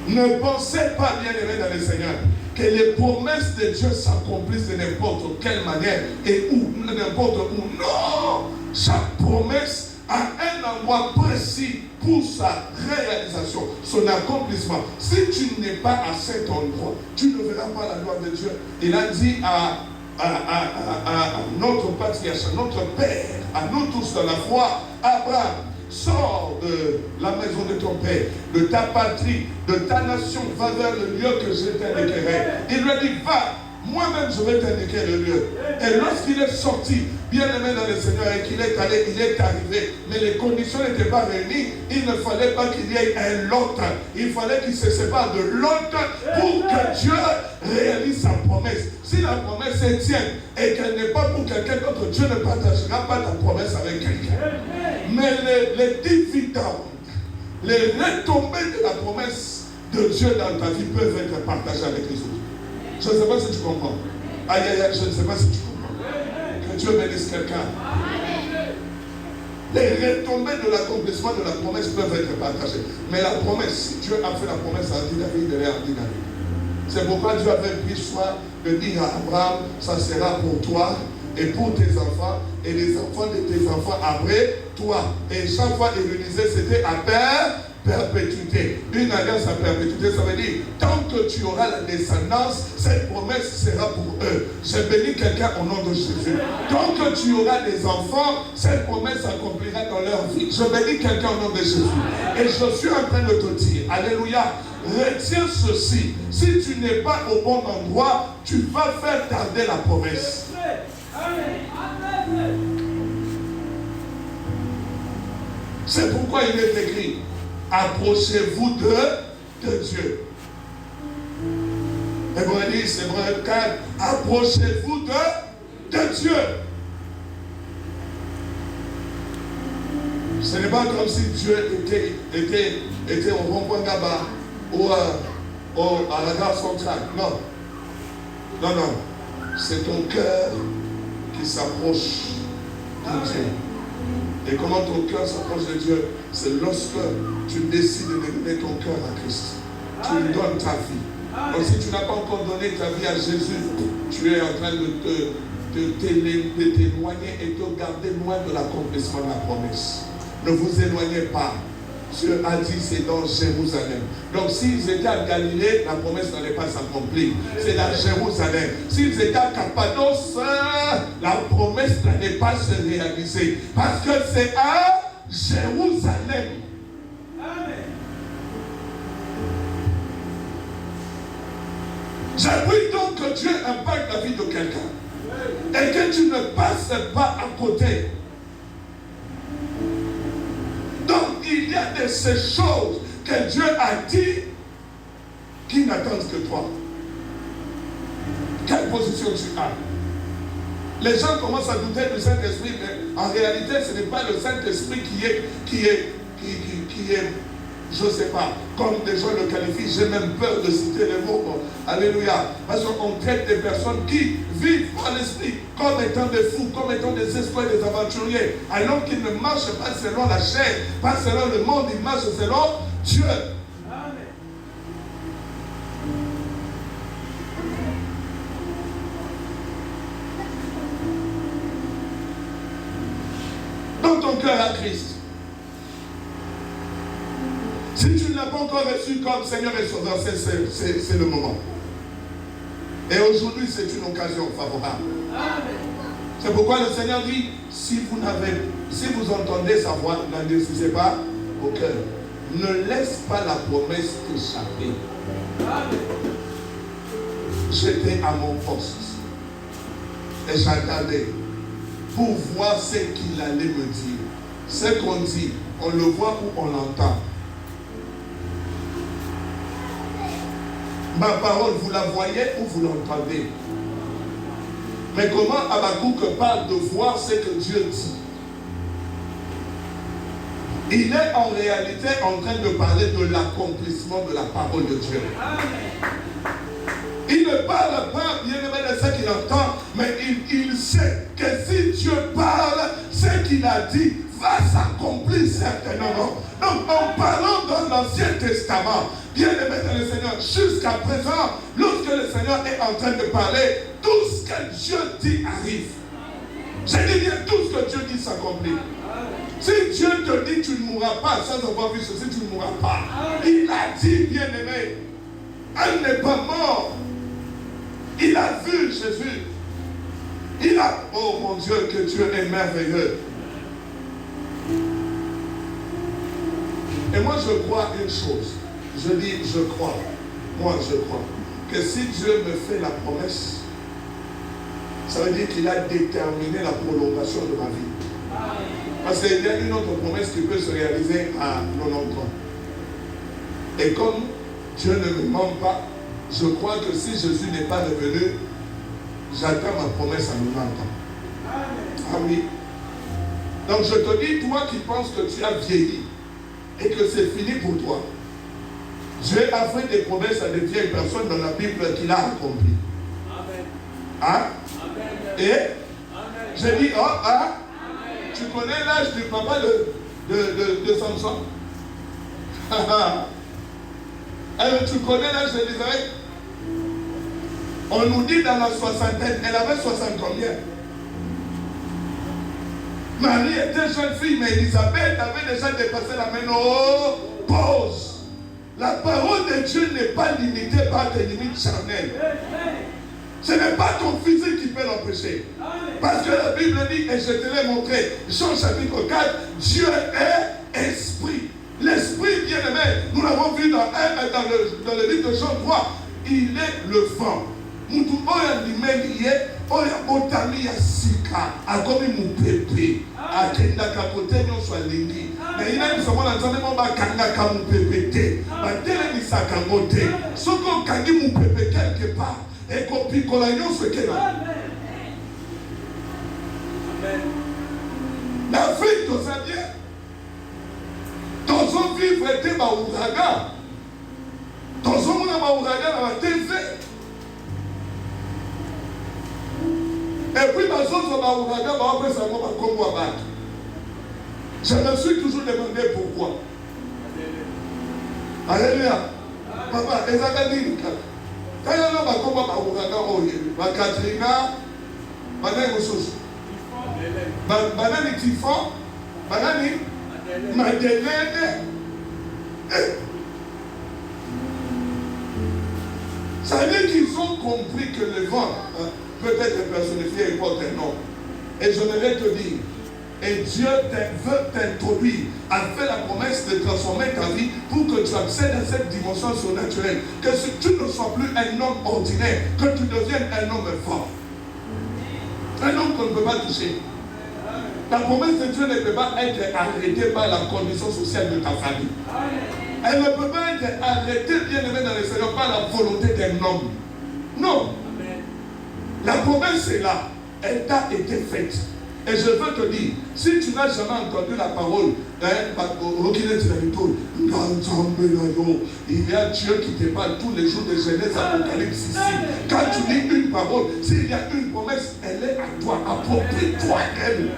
Ne pensez pas, bien-aimés dans le Seigneur, que les promesses de Dieu s'accomplissent de n'importe quelle manière et où, n'importe où. Non! Chaque promesse a un endroit précis pour sa réalisation, son accomplissement. Si tu n'es pas à cet endroit, tu ne verras pas la gloire de Dieu. Il a dit à notre patriarche, notre père, à nous tous dans la foi, Abraham, sors de la maison de ton père, de ta patrie, de ta nation, va vers le lieu que je t'indiquerai. Il lui a dit, va, moi-même je vais t'indiquer le lieu. Et lorsqu'il est sorti, bien aimé dans le Seigneur, et qu'il est allé, il est arrivé, mais les conditions n'étaient pas réunies. Il ne fallait pas qu'il y ait un Lot. Il fallait qu'il se sépare de Lot pour que Dieu réalise sa promesse. Si la promesse est tienne et qu'elle n'est pas pour quelqu'un d'autre, Dieu ne partagera pas ta promesse avec quelqu'un. Mais les dividendes, les retombées de la promesse de Dieu dans ta vie peuvent être partagées avec les autres. Je ne sais pas si tu comprends. Aïe, aïe, aïe, je ne sais pas si tu comprends. Que Dieu bénisse quelqu'un. Les retombées de l'accomplissement de la promesse peuvent être partagées. Mais la promesse, si Dieu a fait la promesse à David, il est à David. C'est pourquoi Dieu avait pris soin de dire à Abraham, ça sera pour toi et pour tes enfants et les enfants de tes enfants après toi. Et chaque fois il le disait, c'était à perpétuité. Une alliance à perpétuité, ça veut dire, tant que tu auras la descendance, cette promesse sera pour eux. Je bénis quelqu'un au nom de Jésus. Tant que tu auras des enfants, cette promesse s'accomplira dans leur vie. Je bénis quelqu'un au nom de Jésus. Et je suis en train de te dire, alléluia, retiens ceci. Si tu n'es pas au bon endroit, tu vas faire tarder la promesse. C'est pourquoi il est écrit, approchez-vous de Dieu. Hébreux 10, Hébreux 4, approchez-vous de Dieu. Ce n'est pas comme si Dieu était au rond-point Gaba ou à la gare centrale. Non. Non, non. C'est ton cœur qui s'approche de Dieu. Et comment ton cœur s'approche de Dieu? C'est lorsque tu décides de donner ton cœur à Christ. Tu lui donnes ta vie. Donc si tu n'as pas encore donné ta vie à Jésus, tu es en train de t'éloigner et de garder loin de l'accomplissement de la promesse. Ne vous éloignez pas. Dieu a dit c'est dans Jérusalem. Donc s'ils étaient à Galilée, la promesse n'allait pas s'accomplir. C'est dans Jérusalem. S'ils étaient à Cappadoce, la promesse n'allait pas se réaliser. Parce que c'est à Jérusalem. Amen. Je prie donc que Dieu impacte la vie de quelqu'un. Et que tu ne passes pas à côté. Donc il y a de ces choses que Dieu a dit qui n'attendent que toi. Quelle position tu as? Les gens commencent à douter du Saint-Esprit, mais en réalité ce n'est pas le Saint-Esprit qui est, je ne sais pas, comme des gens le qualifient. J'ai même peur de citer les mots. Alléluia. Parce qu'on traite des personnes qui vivent par l'esprit comme étant des fous, comme étant des espoirs, des aventuriers, alors qu'ils ne marchent pas selon la chair, pas selon le monde, ils marchent selon Dieu. Amen. Dans ton cœur à Christ. Si tu ne l'as pas encore reçu comme Seigneur et Sauveur, c'est le moment. Et aujourd'hui, c'est une occasion favorable. C'est pourquoi le Seigneur dit, si vous entendez sa voix, n'endurcissez pas au cœur. Ne laisse pas la promesse t'échapper. J'étais à mon poste. Et j'attendais. pour voir ce qu'il allait me dire. Ce qu'on dit, on le voit ou on l'entend. Ma parole, vous la voyez ou vous l'entendez? Mais comment Habakkuk parle de voir ce que Dieu dit? Il est en réalité en train de parler de l'accomplissement de la parole de Dieu. Il ne parle pas, bien aimé, de ce qu'il entend, mais il sait que si Dieu parle, ce qu'il a dit va s'accomplir certainement. Donc, en parlant dans l'Ancien Testament, bien aimé dans le Seigneur, jusqu'à présent, lorsque le Seigneur est en train de parler, tout ce que Dieu dit arrive. Je dis bien, tout ce que Dieu dit s'accomplit. Si Dieu te dit tu ne mourras pas sans avoir vu ceci, tu ne mourras pas. Il a dit, bien aimé, elle n'est pas mort. Il a vu Jésus. Il a... Oh mon Dieu, que Dieu est merveilleux. Et moi je crois une chose. Je dis, je crois. Moi je crois. Que si Dieu me fait la promesse, ça veut dire qu'il a déterminé la prolongation de ma vie. Parce qu'il y a une autre promesse qui peut se réaliser à 90 ans. Et comme Dieu ne me ment pas, je crois que si Jésus n'est pas revenu, j'attends ma promesse à 90 ans. Ah oui. Donc je te dis, toi qui penses que tu as vieilli et que c'est fini pour toi, Dieu a fait des promesses à des vieilles personnes dans la Bible qu'il a accomplies. Hein? Et j'ai dit, oh, hein? Tu connais l'âge du papa de Samson? Tu connais l'âge d'Élisabeth? On nous dit dans la soixantaine, elle avait 60 combien? Marie était jeune fille, mais Élisabeth avait déjà dépassé la ménopause. La parole de Dieu n'est pas limitée par tes limites charnelles. Ce n'est pas ton physique qui peut l'empêcher. Parce que la Bible dit, et je te l'ai montré, Jean chapitre 4, Dieu est esprit. L'esprit bien-aimé, nous l'avons vu dans le livre de Jean 3, il est le vent. Mutu oya limeliye, oya otami ya sika, akomi mupepe, akenda kapote nyonso alingi. Mais il a dit seulement l'entendement m'a kanga kamu pépé, ma télé ni sakangote. Soko kangi mu pépé quelque part et kopi kolanyo ce qu'elle a. La vie de sa bien. Dans son vivre était ma ouragan. Dans son monde ma ouragan dans la TV. Et puis ma chose ma ouragan ma après ça m'a comme moi battre. Je me suis toujours demandé pourquoi. Alléluia. Papa, ezaka nini kaka? Kaya na bakoma ba ouragan oyo, ba Katrina, bana mosusu. Banani Tifon, banani Madeleine. Ça veut dire qu'ils ont compris que le vent peut être personnifié et porte un nom. Et je voudrais te dire, et Dieu veut t'introduire, a fait la promesse de transformer ta vie pour que tu accèdes à cette dimension surnaturelle. Que tu ne sois plus un homme ordinaire, que tu deviennes un homme fort. Un homme qu'on ne peut pas toucher. La promesse de Dieu ne peut pas être arrêtée par la condition sociale de ta famille. Elle ne peut pas être arrêtée, bien aimée dans le Seigneur, par la volonté d'un homme. Non. La promesse est là. Elle t'a été faite. Et je veux te dire, si tu n'as jamais entendu la parole, il y a Dieu qui te parle tous les jours de Genèse, Apocalypse ici. Quand tu lis une parole, s'il y a une promesse, elle est à toi, approprie-toi elle.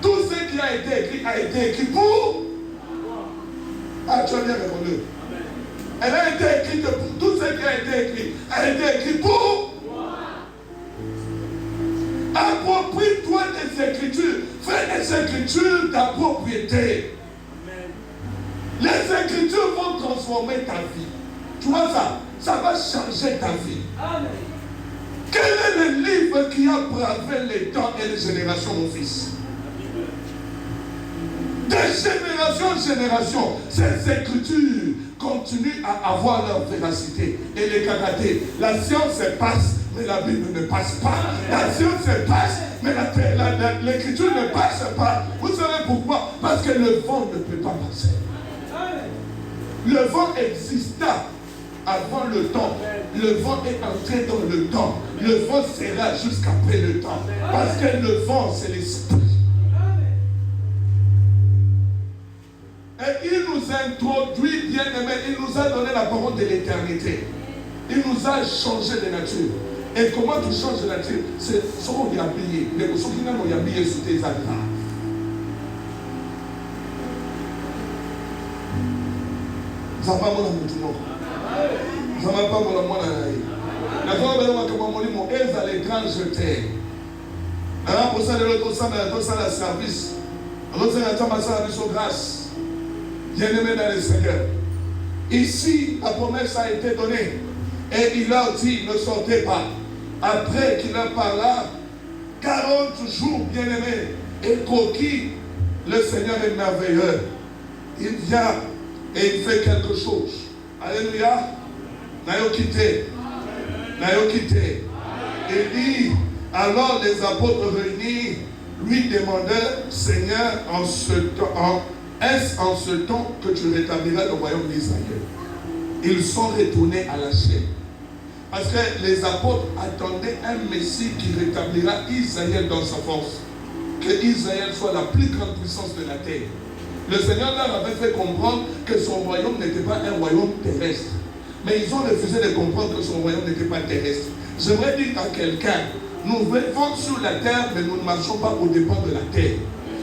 Tout ce qui a été écrit pour... Ah, tu as bien répondu. Elle a été écrite pour tout ce qui a été écrit. Elle a été écrite pour... Approprie-toi des Écritures. Fais des Écritures ta propriété. Les Écritures vont transformer ta vie. Tu vois ça? Ça va changer ta vie. Amen. Quel est le livre qui a bravé les temps et les générations, mon fils? De génération en génération, ces Écritures continuent à avoir leur véracité et les caractères. La science passe, mais la Bible ne passe pas. La science passe, Mais l'écriture ne passe pas. Vous savez pourquoi? Parce que le vent ne peut pas passer. Le vent exista avant le temps. Le vent est entré dans le temps. Le vent sera jusqu'après le temps. Parce que le vent, c'est l'esprit. Et il nous introduit, bien aimé, il nous a donné la parole de l'éternité. Il nous a changé de nature. Et comment tu changes de nature? C'est ce qu'on y a habillé. Mais pour ceux qui n'ont pas habillé sous tes grave. Ça va pas mon amour. Ça va pas mon amour. La fois où on a mon aise à l'écran jeté. Alors pour ça, l'autre ça, la service. L'autre ça, la mission grâce. Bien-aimé dans le Seigneur. Ici, la promesse a été donnée. Et il a dit, ne sortez pas. Après qu'il a parlé, 40 jours, bien-aimé, et coquille, le Seigneur est merveilleux. Il vient et il fait quelque chose. Alléluia. N'ayons quitté. N'ayons quitté. Il dit, alors les apôtres réunis lui demandaient, Seigneur, est-ce en ce temps que tu rétabliras le royaume d'Israël? Ils sont retournés à la chaîne. Parce que les apôtres attendaient un Messie qui rétablira Israël dans sa force. Que Israël soit la plus grande puissance de la terre. Le Seigneur leur avait fait comprendre que son royaume n'était pas un royaume terrestre. Mais ils ont refusé de comprendre que son royaume n'était pas terrestre. J'aimerais dire à quelqu'un, nous vivons sur la terre, mais nous ne marchons pas au dépens de la terre.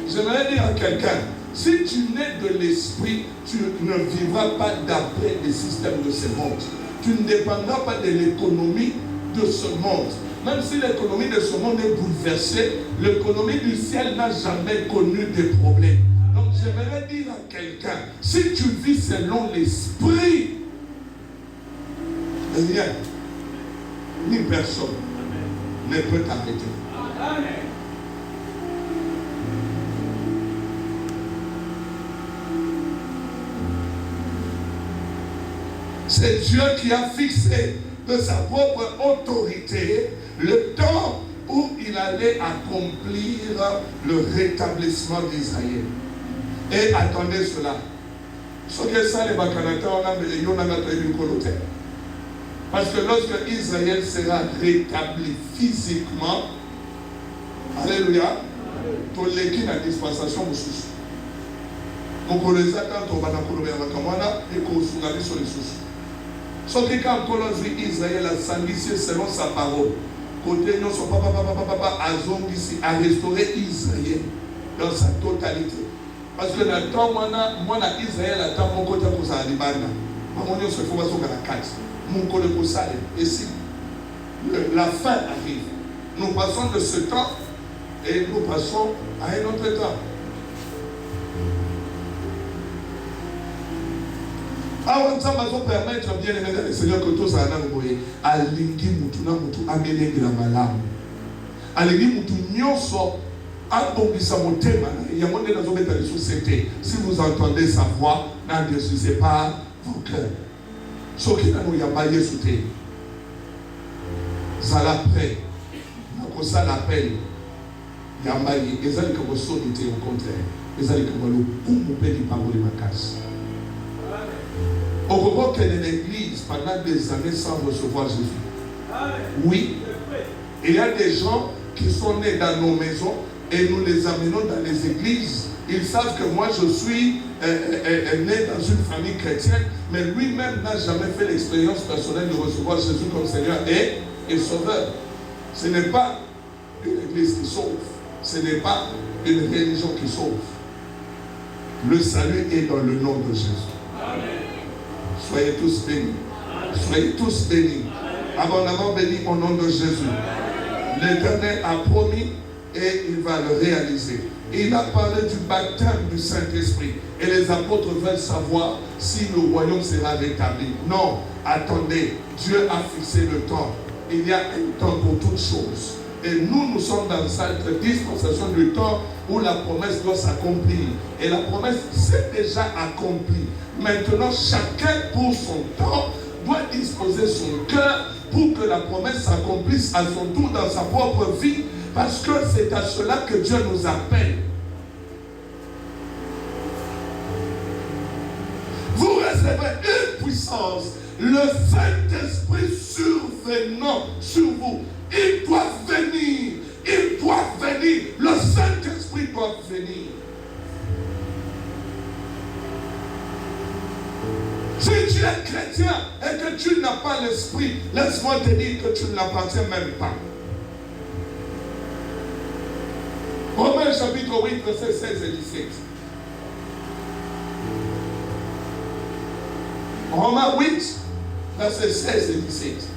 J'aimerais dire à quelqu'un, si tu nais de l'esprit, tu ne vivras pas d'après les systèmes de ce monde. Tu ne dépendras pas de l'économie de ce monde. Même si l'économie de ce monde est bouleversée, l'économie du ciel n'a jamais connu de problèmes. Donc j'aimerais dire à quelqu'un, si tu vis selon l'esprit, rien, ni personne ne peut t'arrêter. Amen. C'est Dieu qui a fixé de sa propre autorité le temps où il allait accomplir le rétablissement d'Israël. Et attendez cela. Ce que ça, les Bacanata, on a mis une coloté. Parce que lorsque Israël sera rétabli physiquement, alléluia, pour l'équipe à dispensation, vous souci. Donc, on les attend, on va dans le et qu'on se sur les soucis. Sauf que quand on vit Israël a sanguissé selon sa parole, côté nous sommes à restaurer Israël dans sa totalité. Parce que dans le temps, moi, Israël attend mon côté pour ça, mon Dieu, se faut passer à la 4. Mon côté pour ça, et si la fin arrive, nous passons de ce temps et nous passons à un autre temps. Alors, ça va permettre, bien aimé dans le Seigneur, que tous en envoyé à l'ingé mutuna mutu amélégue la malame. À l'ingé mutu nyonso abongisa motema ya monde dans zobeta les sociétés. Si vous entendez sa voix, n'en déçusez pas vos cœurs. Ce qui n'a nous y a pas yesouté. Ça l'après, n'a ça l'appel. Yambaye, ils allaient comme solité au contraire. Ils allaient comme le boum pays par ma casse. On revoit qu'elle est l'église pendant des années sans recevoir Jésus. Oui. Et il y a des gens qui sont nés dans nos maisons et nous les amenons dans les églises. Ils savent que moi je suis né dans une famille chrétienne, mais lui-même n'a jamais fait l'expérience personnelle de recevoir Jésus comme Seigneur et Sauveur. Ce n'est pas une église qui sauve. Ce n'est pas une religion qui sauve. Le salut est dans le nom de Jésus. Amen. Soyez tous bénis. Soyez tous bénis. Abondamment bénis au nom de Jésus. L'Éternel a promis et il va le réaliser. Il a parlé du baptême du Saint-Esprit. Et les apôtres veulent savoir si le royaume sera rétabli. Non, attendez. Dieu a fixé le temps. Il y a un temps pour toutes choses. Et nous sommes dans cette dispensation du temps où la promesse doit s'accomplir. Et la promesse s'est déjà accomplie. Maintenant, chacun pour son temps doit disposer son cœur pour que la promesse s'accomplisse à son tour dans sa propre vie Parce que c'est à cela que Dieu nous appelle. Vous recevez une puissance, le Saint-Esprit survenant sur vous. Il doit venir. Il doit venir. Le Saint-Esprit doit venir. Si tu es chrétien et que tu n'as pas l'Esprit, laisse-moi te dire que tu ne l'appartiens même pas. Romains chapitre 8, versets 16 et 17. Romains 8, versets 16 et 17.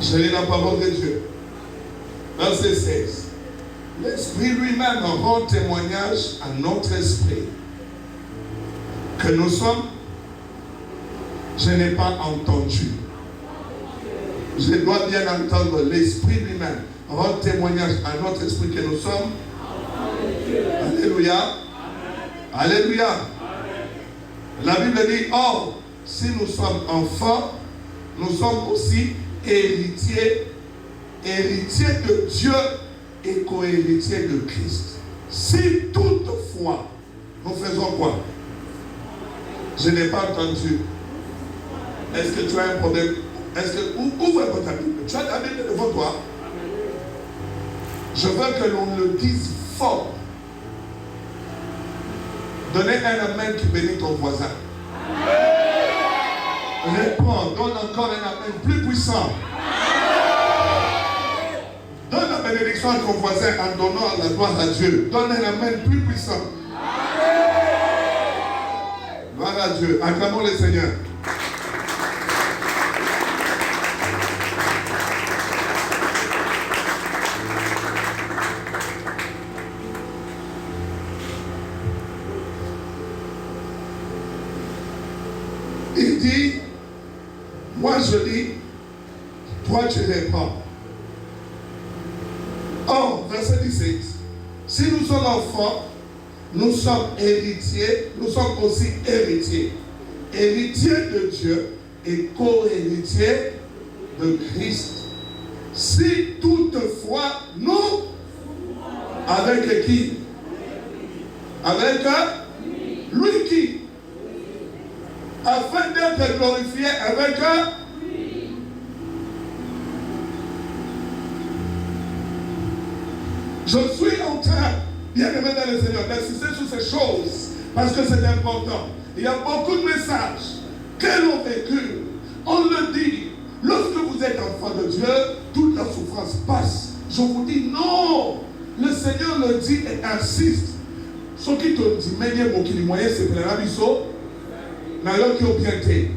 Je lis la parole de Dieu. Verset 16. L'Esprit lui-même rend témoignage à notre esprit que nous sommes. Je n'ai pas entendu. Je dois bien entendre. L'Esprit lui-même rend témoignage à notre esprit que nous sommes. Alléluia. Alléluia. La Bible dit, or, si nous sommes enfants, nous sommes aussi héritiers de Dieu et co-héritiers de Christ. Si toutefois, nous faisons quoi? Je n'ai pas entendu. Est-ce que tu as un problème? Est-ce que, ouvre ta Bible. Tu as ta Bible devant toi. Je veux que l'on le dise fort. Donnez un amen qui bénit ton voisin. Réponds, donne encore un amen plus puissant. Donne la bénédiction à ton voisin en donnant la gloire à Dieu. Donne un amen plus puissant. Gloire à Dieu. Acclamons le Seigneur. Il dit, moi je dis, toi tu réponds. Or, verset 17, si nous sommes enfants, nous sommes héritiers, nous sommes aussi héritiers. Héritiers de Dieu et co-héritiers de Christ. Si toutefois nous, avec qui? Avec lui qui? Afin d'être glorifié avec lui. Je suis en train, bien aimé dans le Seigneur, d'insister sur ces choses parce que c'est important. Il y a beaucoup de messages que l'on vécu. On le dit, lorsque vous êtes enfant de Dieu, toute la souffrance passe. Je vous dis non. Le Seigneur le dit et insiste. Ce qui te dit, mais il y a beaucoup de moyens, c'est pour la biseau. Nalo qui ont bien été.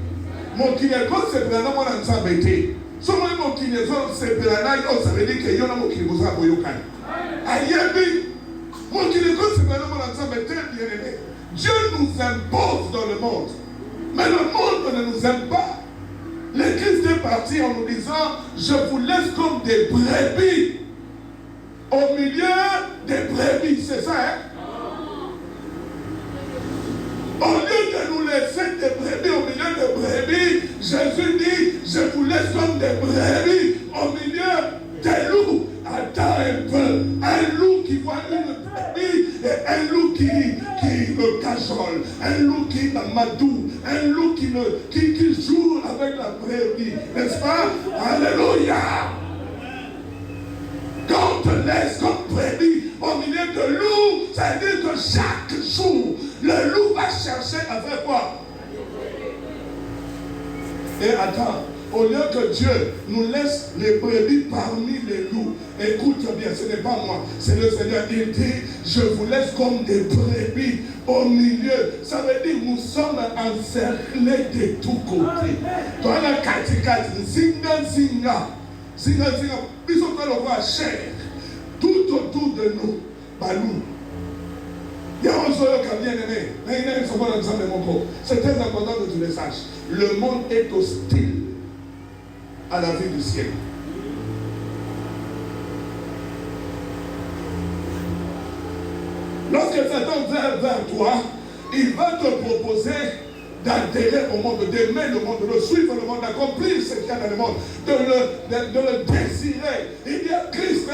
Mon qui est comme c'est pour la moi dans sa bête. Ce moment mon qui est c'est pour la naïe, ça veut dire que y en a mon qui vous a boyokan. Aïe, mon qui est comme c'est pour la moi dans sa bête, bien aimé. Dieu nous impose dans le monde, mais le monde ne nous aime pas. L'Église est partie en nous disant, je vous laisse comme des brebis au milieu des brebis, c'est ça, hein? Au lieu de nous laisser des brebis au milieu des brebis, Jésus dit, je vous laisse comme des brebis au milieu des loups. Attends un peu, un loup qui voit une brebis et un loup qui le cajole, un loup qui m'amadoue, un loup qui joue avec la brebis, n'est-ce pas? Alléluia! Quand on te laisse comme brebis au milieu de loups, ça veut dire que chaque jour, le loup va chercher à faire quoi? Et attends, au lieu que Dieu nous laisse les brebis parmi les loups, écoute bien, ce n'est pas moi, c'est le Seigneur. Il dit, je vous laisse comme des brebis au milieu. Ça veut dire nous sommes encerclés de tous côtés. Dans la katikati, zinga, ils ont le voir chair. Tout autour de nous, balou. Il y a un seul qui bien aimé, mais il y a un c'est très important que tu le saches. Le monde est hostile à la vie du ciel. Lorsque Satan vient vers toi, il va te proposer d'adhérer au monde, d'aimer le monde, de suivre le monde, d'accomplir ce qu'il y a dans le monde, de le désirer. Il y a Christ.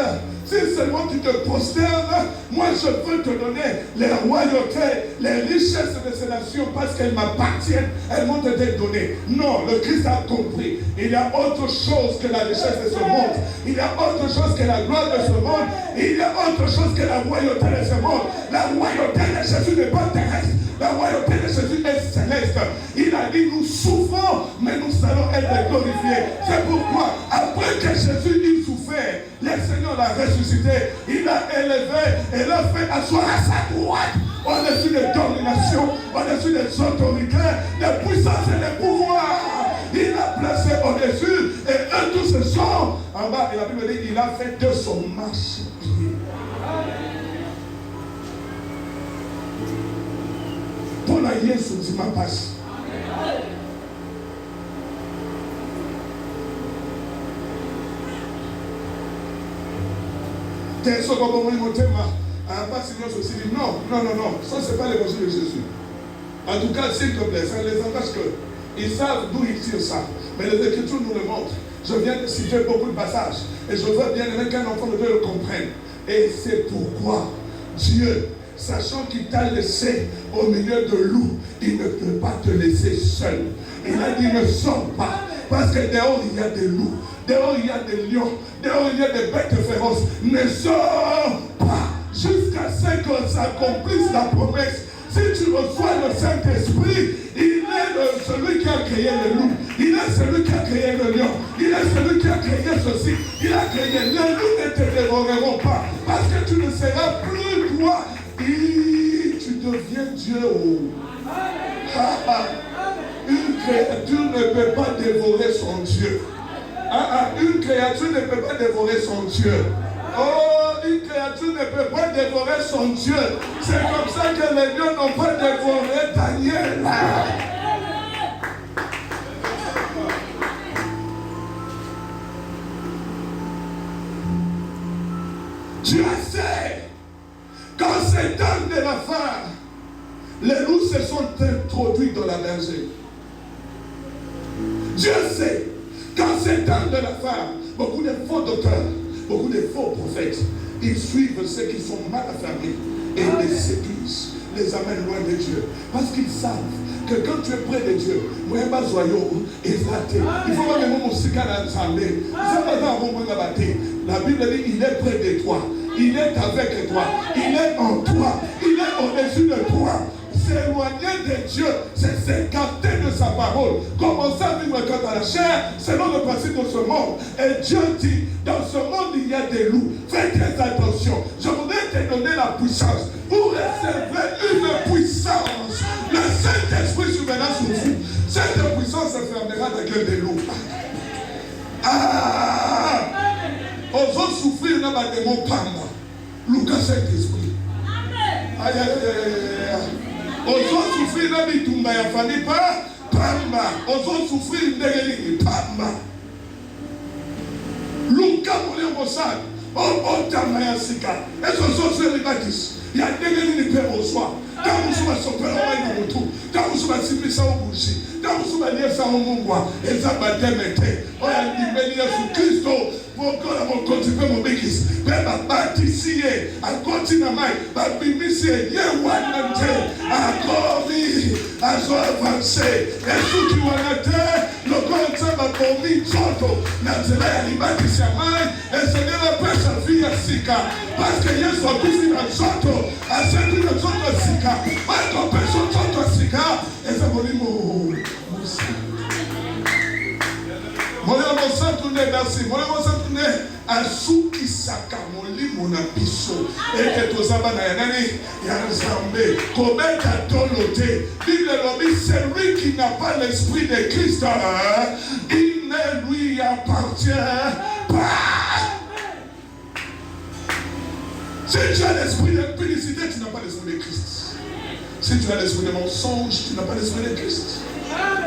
Si seulement tu te prosternes, moi je veux te donner les royautés, les richesses de ces nations parce qu'elles m'appartiennent, elles m'ont été données. Non, le Christ a compris. Il y a autre chose que la richesse de ce monde. Il y a autre chose que la gloire de ce monde. Il y a autre chose que la royauté de ce monde. La royauté de Jésus n'est pas terrestre. La royauté de Jésus est céleste. Il a dit, nous souffrons, mais nous allons être glorifiés. C'est pourquoi, après que Jésus il souffert, le Seigneur l'a ressuscité, il l'a élevé et l'a fait asseoir à sa droite, au-dessus des dominations, au-dessus des autorités, des puissances et des pouvoirs. Il l'a placé au-dessus et eux tous se sont en bas. Et la Bible dit, il a fait de son marchepied. Bona Yesu nzima pasi. T'es ce qu'on va me dire, non, ça c'est pas l'évangile de Jésus. En tout cas, s'il te plaît, ça les empêche que ils savent d'où ils tirent ça. Mais les Écritures nous le montrent. Je viens de citer beaucoup de passages et je veux bien aimer qu'un enfant de Dieu le comprenne. Et c'est pourquoi Dieu, sachant qu'il t'a laissé au milieu de loups, il ne peut pas te laisser seul. Il a dit ne sors pas, parce que dehors il y a des loups, dehors il y a des lions, dehors il y a des bêtes féroces. Ne sors pas jusqu'à ce que s'accomplisse la promesse. Si tu reçois le Saint-Esprit, il est celui qui a créé le loup, il est celui qui a créé le lion, il est celui qui a créé ceci, il a créé les loups ne te dévoreront pas, parce que tu ne seras plus toi. Et tu deviens Dieu. Une créature ne peut pas dévorer son Dieu. Une créature ne peut pas dévorer son Dieu. Oh, une créature ne peut pas dévorer son Dieu. C'est comme ça que les lions n'ont pas dévoré Daniel. Dieu sait. Quand c'est temps de la faim, les loups se sont introduits dans la bergerie. Dieu sait, quand c'est temps de la faim, beaucoup de faux docteurs, beaucoup de faux prophètes, ils suivent ceux qui sont mal affermis et les séduisent, les amènent loin de Dieu. Parce qu'ils savent que quand tu es près de Dieu, il faut voir le mot musical ensemble. La Bible dit il est près de toi. Il est avec toi, il est en toi, il est au-dessus de toi. S'éloigner de Dieu, c'est s'écarter de sa parole. Commencer à vivre quant à la chair, selon le principe de ce monde. Et Dieu dit, dans ce monde il y a des loups. Fais très attention. Je voudrais te donner la puissance pour recevoir une puissance. Le Saint-Esprit surviendra sur vous. Cette puissance se fermera la gueule des loups. Osons souffrir dans ma démon pamba. Lucas Saint-Esprit. Aïe, aïe, aïe, aïe. Osons souffrir dans ma tumba ya famille pamba. Osons souffrir dans ma pamba. Lucas Moulin Mossad. Oh, Tamaya Sika. Et ce sont ceux qui il y a des gens qui peuvent reçoir. Quand vous soyez sopé au retour, quand vous soyez simple ça au bouchi, quand vous soyez lié ça au mongwa, et ça va démettre. On a dit béni Jésus Christ pour que l'on continue mon béquis. Mais ma bâtisse à continuer ma bimisi yewanante à corri à so avancer. Et ceux qui ont été le conseil va commis toto. Maintenant il bâtisse à main et c'est la personne vie à Sika parce que Yesu a poussé dans soto à cette de soto Sika. Quand on peut soto Sika et ça va dire mon merci. Asuki sakamoli monapiso et que tous abana yanani yanzambe kobeta tolote. Bible lobi celui qui n'a pas l'esprit de Christ, il ne lui appartient pas. Si tu as l'esprit de publicité, tu n'as pas l'esprit de Christ. Si tu as l'esprit de mensonge, tu n'as pas l'esprit de Christ.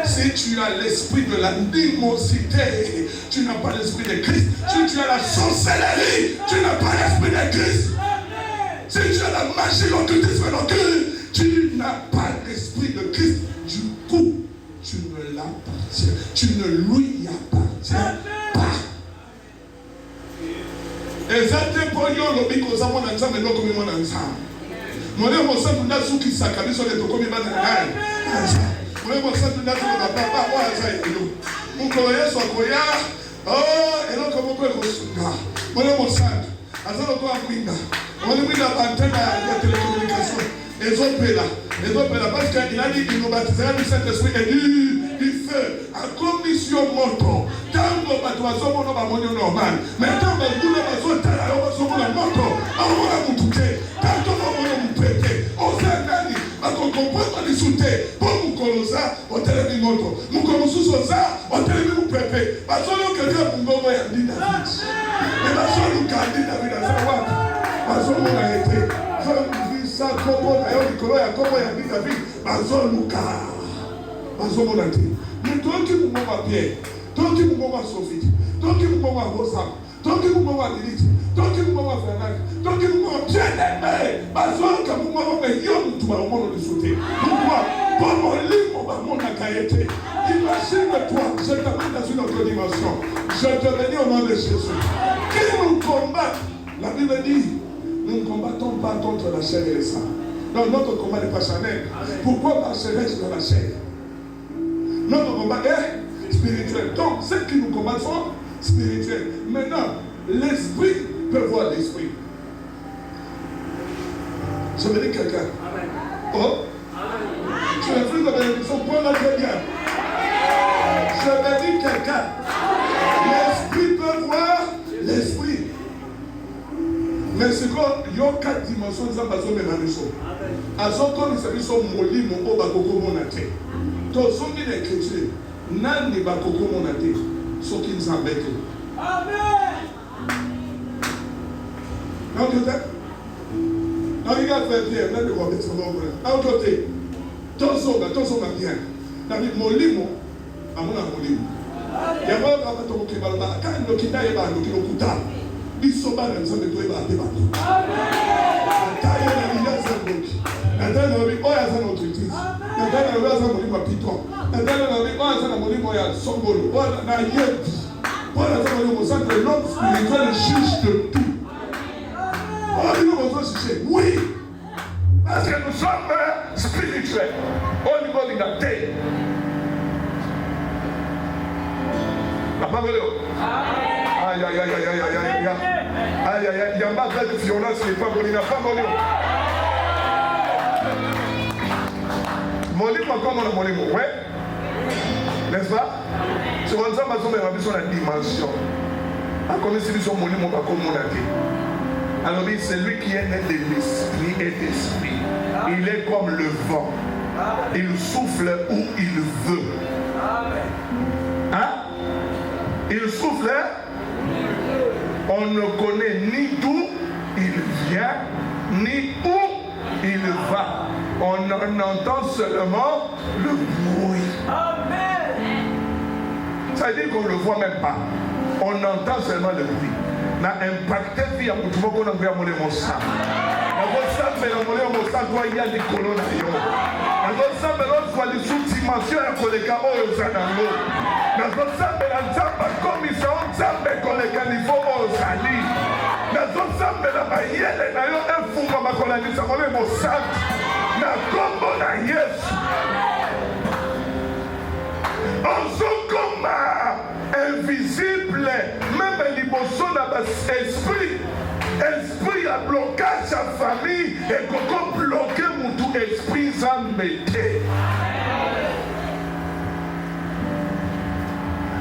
Si tu as l'esprit de la nimosité, tu n'as pas l'esprit de Christ. Si tu as la sorcellerie, tu n'as pas l'esprit de Christ. Si tu as la magie, l'occultisme, tu n'as pas l'esprit de Christ. Du coup, l'appartiens. Tu ne lui appartiens pas. Et ça te pour yo lobi ko za mona nzambe no komi mona nzambe. Mole mo sa tunda suki sakali so le to komi bana ngai. Mole mo sa tunda so ba papa wa za yo. Mungu Yesu akoya. Oh, eno komo ko sunga. Mole mo sa azalo ko akwinga. Mole mwinda antenne ya télécommunication. Ezopela parce qu'il a dit qu'il nous baptisera du Saint-Esprit et du feu à commission moto. Tant que tu as son normal, mais tant que tu as son moto, on va vous toucher. Tant que vous vous prêtez, on s'est dit, on comprend pas les souter. Pour vous colosa, on t'a dit moto. Nous commençons ça, on t'a dit vous prêtez. Parce que quelqu'un pour nous a dit David. Mais parce que nous a dit David à savoir, parce qu'on a été. Ça comme d'ailleurs Nicolas ya comme ya dit David bazoluka bazomolati mais toi qui vous m'avez Pierre toi qui vous m'avez Sophie toi qui vous m'avez Rosa toi qui vous m'avez Lilith toi qui vous m'avez Fernand toi qui vous m'avez bien-aimé bazoluka vous m'avez yo tout le monde de sauter pourquoi pour mon livre mon akaïté imagine-toi je t'amène dans une autre dimension je te bénis au nom de Jésus qui nous combat la Bible dit nous ne combattons pas contre la chair et le sang. Non, notre combat n'est pas charnel. Pourquoi marcherais-je dans la chair? Notre combat est spirituel. Donc, ceux qui nous combattent sont spirituels. Maintenant, l'esprit peut voir l'esprit. Je veux dire quelqu'un. Oh? Je vais plus de bénédiction pour la bien. Je veux dire quelqu'un. L'esprit peut voir l'esprit. Mais c'est quoi? Il y a 4 dimensions de Zambazo Memaniso. Azoko Misabiso Moli Mongo Bakoko Monate. Donc, son dit l'écriture, Nani Bakoko Monate, ce qui nous embête. Amen. Donc, il y a fait bien, là, le roi de son nom. À côté, ton son bien. David Molimo, à mon Molimo. Il y a pas de temps qui va là, quand le Kita est là, le Kilokuta. Bisoba na nzambe to eba te bato. Amen. Taye na liya zangoki. Ndana obi oya za notre église. Ndana oya za molimo piton. Ndana obi oya za molimo ya songolo. Oya na yebi. Oya za molimo centre l'homme spirituel juge de tout. Oya nous besoin chercher. Oui. Parce que nous sommes spirituels au niveau de la terre. La parole est aïe, aïe, aïe, aïe, aïe, aïe, aïe, aïe, aïe, il y a pas de violence, n'est pas volé, n'a pas volé. Molimo comme on a molimo, ouais. N'est-ce pas? C'est comme ça, ma soeur m'a vu sur la dimension. À connaître si nous sommes molimo, pas comme on a dit. Alors, c'est lui qui est né de l'esprit et d'esprit. Il est comme le vent. Il souffle où il veut. Hein? Il souffle. On ne connaît ni d'où il vient, ni où il va. On en entend seulement le bruit. Amen. Ça veut dire qu'on ne le voit même pas. On entend seulement le bruit. Na impacté via mutumo ko na ngwa mole mosa. Na ko sambe na mole mosa kwa ya di kolona yo. Na ko sambe lo kwa di sous-dimension ya koleka oyo zanango. Na ko sambe na nzamba komisa on sambe koleka niveau oyo zali. Na ko sambe na bayele na yo efuma makola ni samole mosa. Na kombo na Yesu. Ozokoma invisible, même les bossons dans l'esprit. Esprit a blocage sa famille et qu'on bloqué mon tout esprit sans mettre.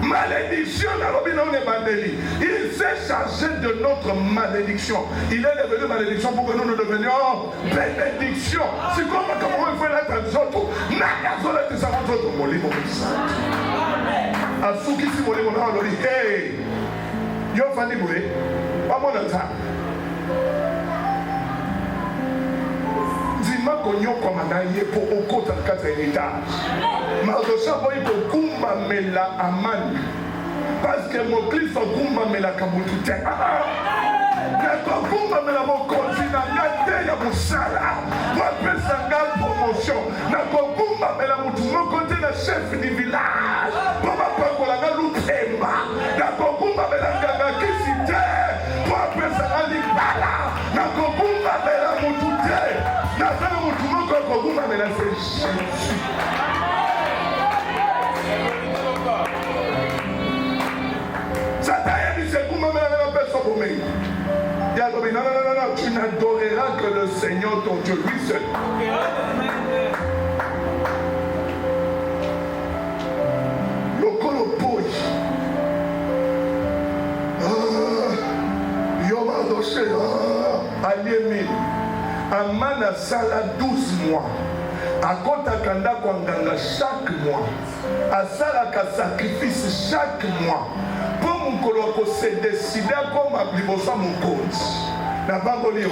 Malédiction dans le il s'est chargé de notre malédiction. Il est devenu malédiction pour que nous devenions bénédiction. C'est comme comment il fait la transition. N'a pas de ça notre molimo. Asuki si molimo na lori. Hey, yo fani boye. Pas mon anta. Zima konyo komanda ye po okota kata héritage. Mardocha boye ko kumba mela amani. Parce que mon clip son kumba mela kabutu te. Na kumba mela mo kontina ngate ya musala. Wa pesa nga promotion. Na kumba mela mutu mo kontina le chef du village. Papa Pakolanga Lutemba. Nakokuma Belanganga Kisite. Papa Sarali Bala. Nakokuma Bela Mutute. Nakana Mutumoko Kokuma Bela Jésus. Non, tu n'adoreras que le Seigneur ton Dieu, lui seul. Lokolo Poi. Yoma Doche. Aliémi. Amana Sala 12 mois. Akota Kanda Kwanganga chaque mois. Asalaka sacrifice chaque mois. Pour mon colloque, c'est décidé comme à Blibosa mon coach. Na bangolio.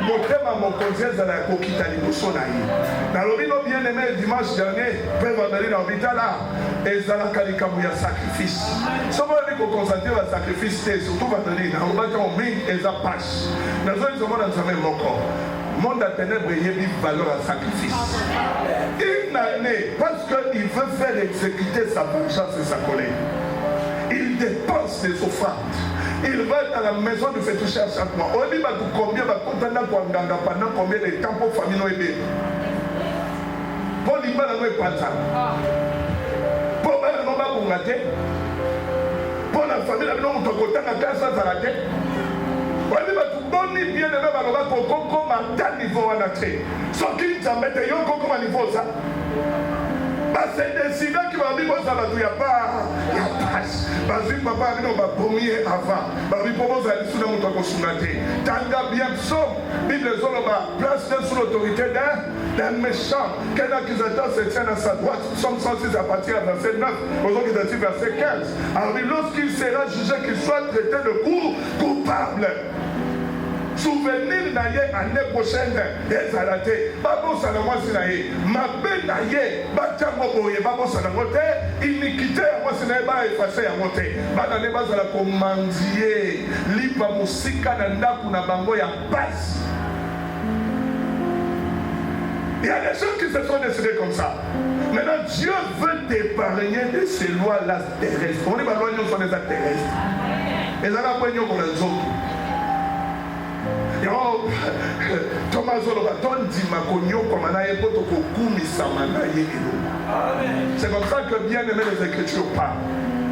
Mon thème à mon conseil dans la coquita liboso naï. Dans le bien aimé dimanche dernier, Père Vandali dans l'hôpital là, et Zalaka Likamouya sacrifice. Souvent on dit qu'on constate le sacrifice, surtout Vandali, dans le bâtiment ming et Zapache. Dans le monde dans le mon corps. Monde à ténèbres et il valeur à sacrifice. Une année, parce qu'il veut faire exécuter sa vengeance et sa colère. Il dépense des offrandes. Il va à la maison de Fétouché à chaque mois. On dit combien va contenter pendant combien de temps pour famille nous aider. Pour l'imam nous est pas ça. Pour faire nous va pour rater. Pour la famille nous on doit compter la classe à rater. On dit bon ni bien de même à l'oba pour comme à tel niveau à naître. Sauf qu'il jamais de yon comme à niveau ça. C'est décidé qu'il va dire ça il n'y a pas parce que papa nous va premier avant parce que pour vous aller sous notre consulté tanga bien somme Bible zoloba place sous l'autorité d'un méchant quel accusateur se tient à sa droite Somme 106 à partir de verset 9 aujourd'hui verset 15 alors lorsqu'il sera jugé qu'il soit traité de coupable. Souvenir d'ailleurs l'année prochaine des alatés. Babo Salamo Sinaye, ma belle d'ailleurs, Batamo Boye, Babo Salamote, iniquité à moi Sinaye, va effacer à monter. Banane Bazala Komandier, Lipa Musika Nanda Kunabango ya passe. Il y a des choses qui se sont décidées comme ça. Maintenant, Dieu veut t'épargner de ces lois-là terrestres. On est pas loin de nous, des terrestres. Et ça va pas nous pour les autres. Thomas Zolobaton dit Makonyo comme un aéroport au Koumi Samana Yélo. C'est comme ça que bien aimé les Écritures parlent.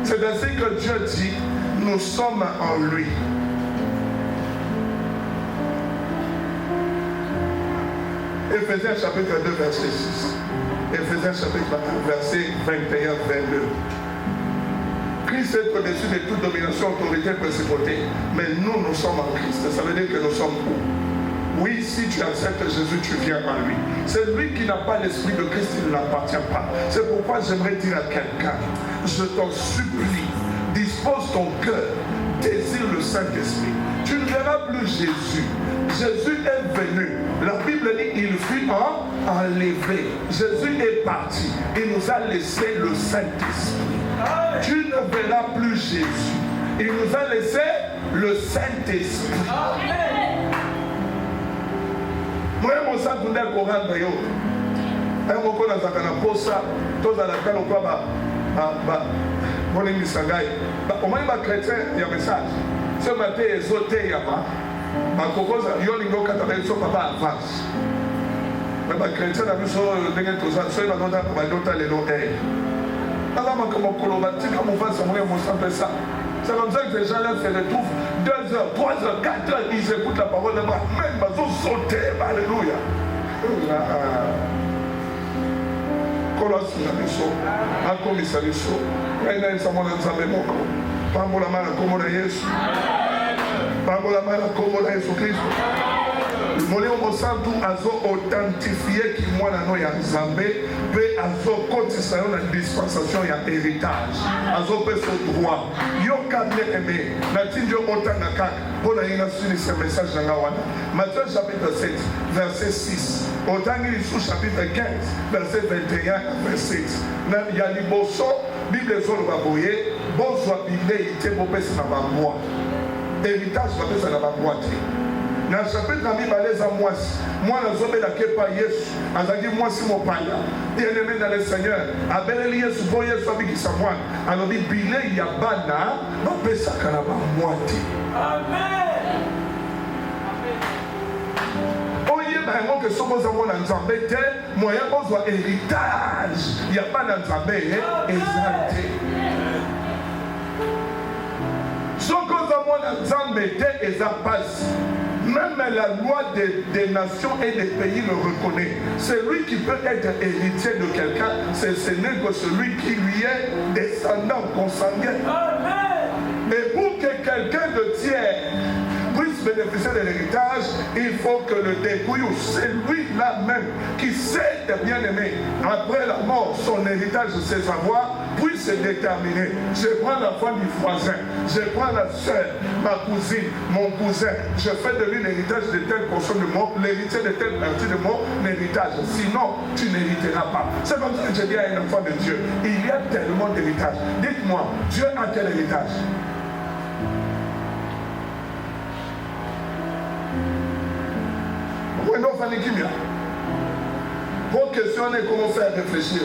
C'est ainsi que Dieu dit nous sommes en lui. Éphésiens chapitre 2 verset 6. Éphésiens chapitre 1 verset 21-22. Christ est au-dessus de toute domination, autorité, principauté. Mais nous sommes en Christ. Ça veut dire que nous sommes où? Oui, si tu acceptes Jésus, tu viens en lui. C'est lui qui n'a pas l'esprit de Christ, il ne l'appartient pas. C'est pourquoi j'aimerais dire à quelqu'un, je t'en supplie, dispose ton cœur, désire le Saint-Esprit. Tu ne verras plus Jésus. Jésus est venu. La Bible dit il fut enlevé. Jésus est parti. Il nous a laissé le Saint-Esprit. Tu ne verras plus Jésus. Il nous a laissé le Saint-Esprit. Moi, mon sang, tout d'un courant de yo. Un mot qu'on a zakana posa, tous à la canne au quoi, mon ami Sangai. Au moins, ma chrétien, il y a un message. Ce matin, exoté, yama. Ma cocosa, yolingo, katabenso, papa, avance. Mais ma chrétien, a vu ça, dengue, tout ça, soit ma nota, ma nota, les noms, c'est comme ça que ces gens-là se retrouvent 2 heures, 3 heures, 4 heures, ils écoutent la parole de Dieu, même ils ont sauté, alléluia. Molé au santu azo authentifié qui moi na no ya Nzambe pe azo kotisa yo na dispensation ya héritage azo pe so droit yo kadle aimé na tinjo otanga kaka pour la ina sur ce message na wana Matthieu chapitre 7 verset 6 otangi sous chapitre 15 verset 21 à 27 na ya liboso Bible zolo baboye bozwa Bible ite bopesa na bamwa héritage bapesa na bamwa te. na chapitre na mibale eza mwasi mwana azobelaka epai yesu azalaki mwasi mopaya bien-aimé dans le Seigneur abeleli yesu mpo yesu abikisa mwana alobi bilei ya bana bapesaka na bamwa te oyeba yango ke soki oza mwana nzambe te moya kozwa héritage ya bana nzambe eza te soki oza mwana nzambe te eza pasi. Même la loi des nations et des pays le reconnaît. Celui qui peut être héritier de quelqu'un, ce n'est que celui qui lui est descendant consanguin. Et pour que quelqu'un de tiers puisse bénéficier de l'héritage, il faut que le dépouillou, celui-là même qui sait bien aimé, après la mort, son héritage de ses avoirs, puisse se déterminer. Je prends la femme du voisin, je prends la soeur, ma cousine, mon cousin, je fais de lui l'héritage de telle portion de mort, l'héritier de telle partie de mon héritage. Sinon, tu n'hériteras pas. C'est comme ça que je dis à un enfant de Dieu, il y a tellement d'héritage. Dites-moi, Dieu a quel héritage? Vos questions est comment faire réfléchir.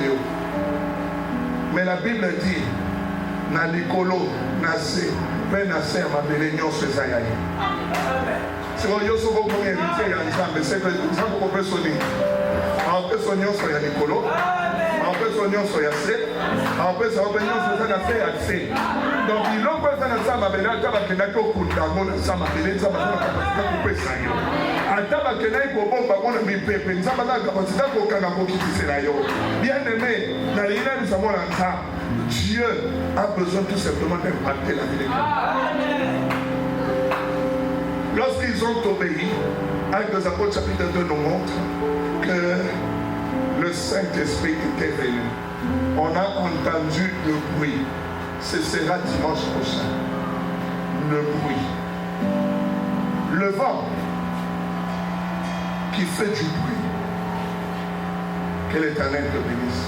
Mais la Bible dit, na likolo, na se, pe na se amabele nyonso ezayai. C'est bon, yoso ko komi héritier ya nzambe, c'est que nzambe ko peso ni. En peso nyonso ya likolo, en peso nyonso ya se, en peso nyonso na se ya se. Donc il a pas ça na amabele ata bakenda ko kunda ngona sama bele nzambe ko kapasita ko pesa yo. Ata bakenda ko bomba ngona mipepe nzambe na kapasita ko kanga ko kitisela yo. Bien aimé, na lina ni samona nta. Dieu a besoin tout simplement d'impacter la vie des gens. Lorsqu'ils ont obéi, Actes des Apôtres chapitre 2 nous montre que le Saint-Esprit était venu. On a entendu le bruit. Ce sera dimanche prochain. Le bruit. Le vent qui fait du bruit. Que l'Éternel te bénisse.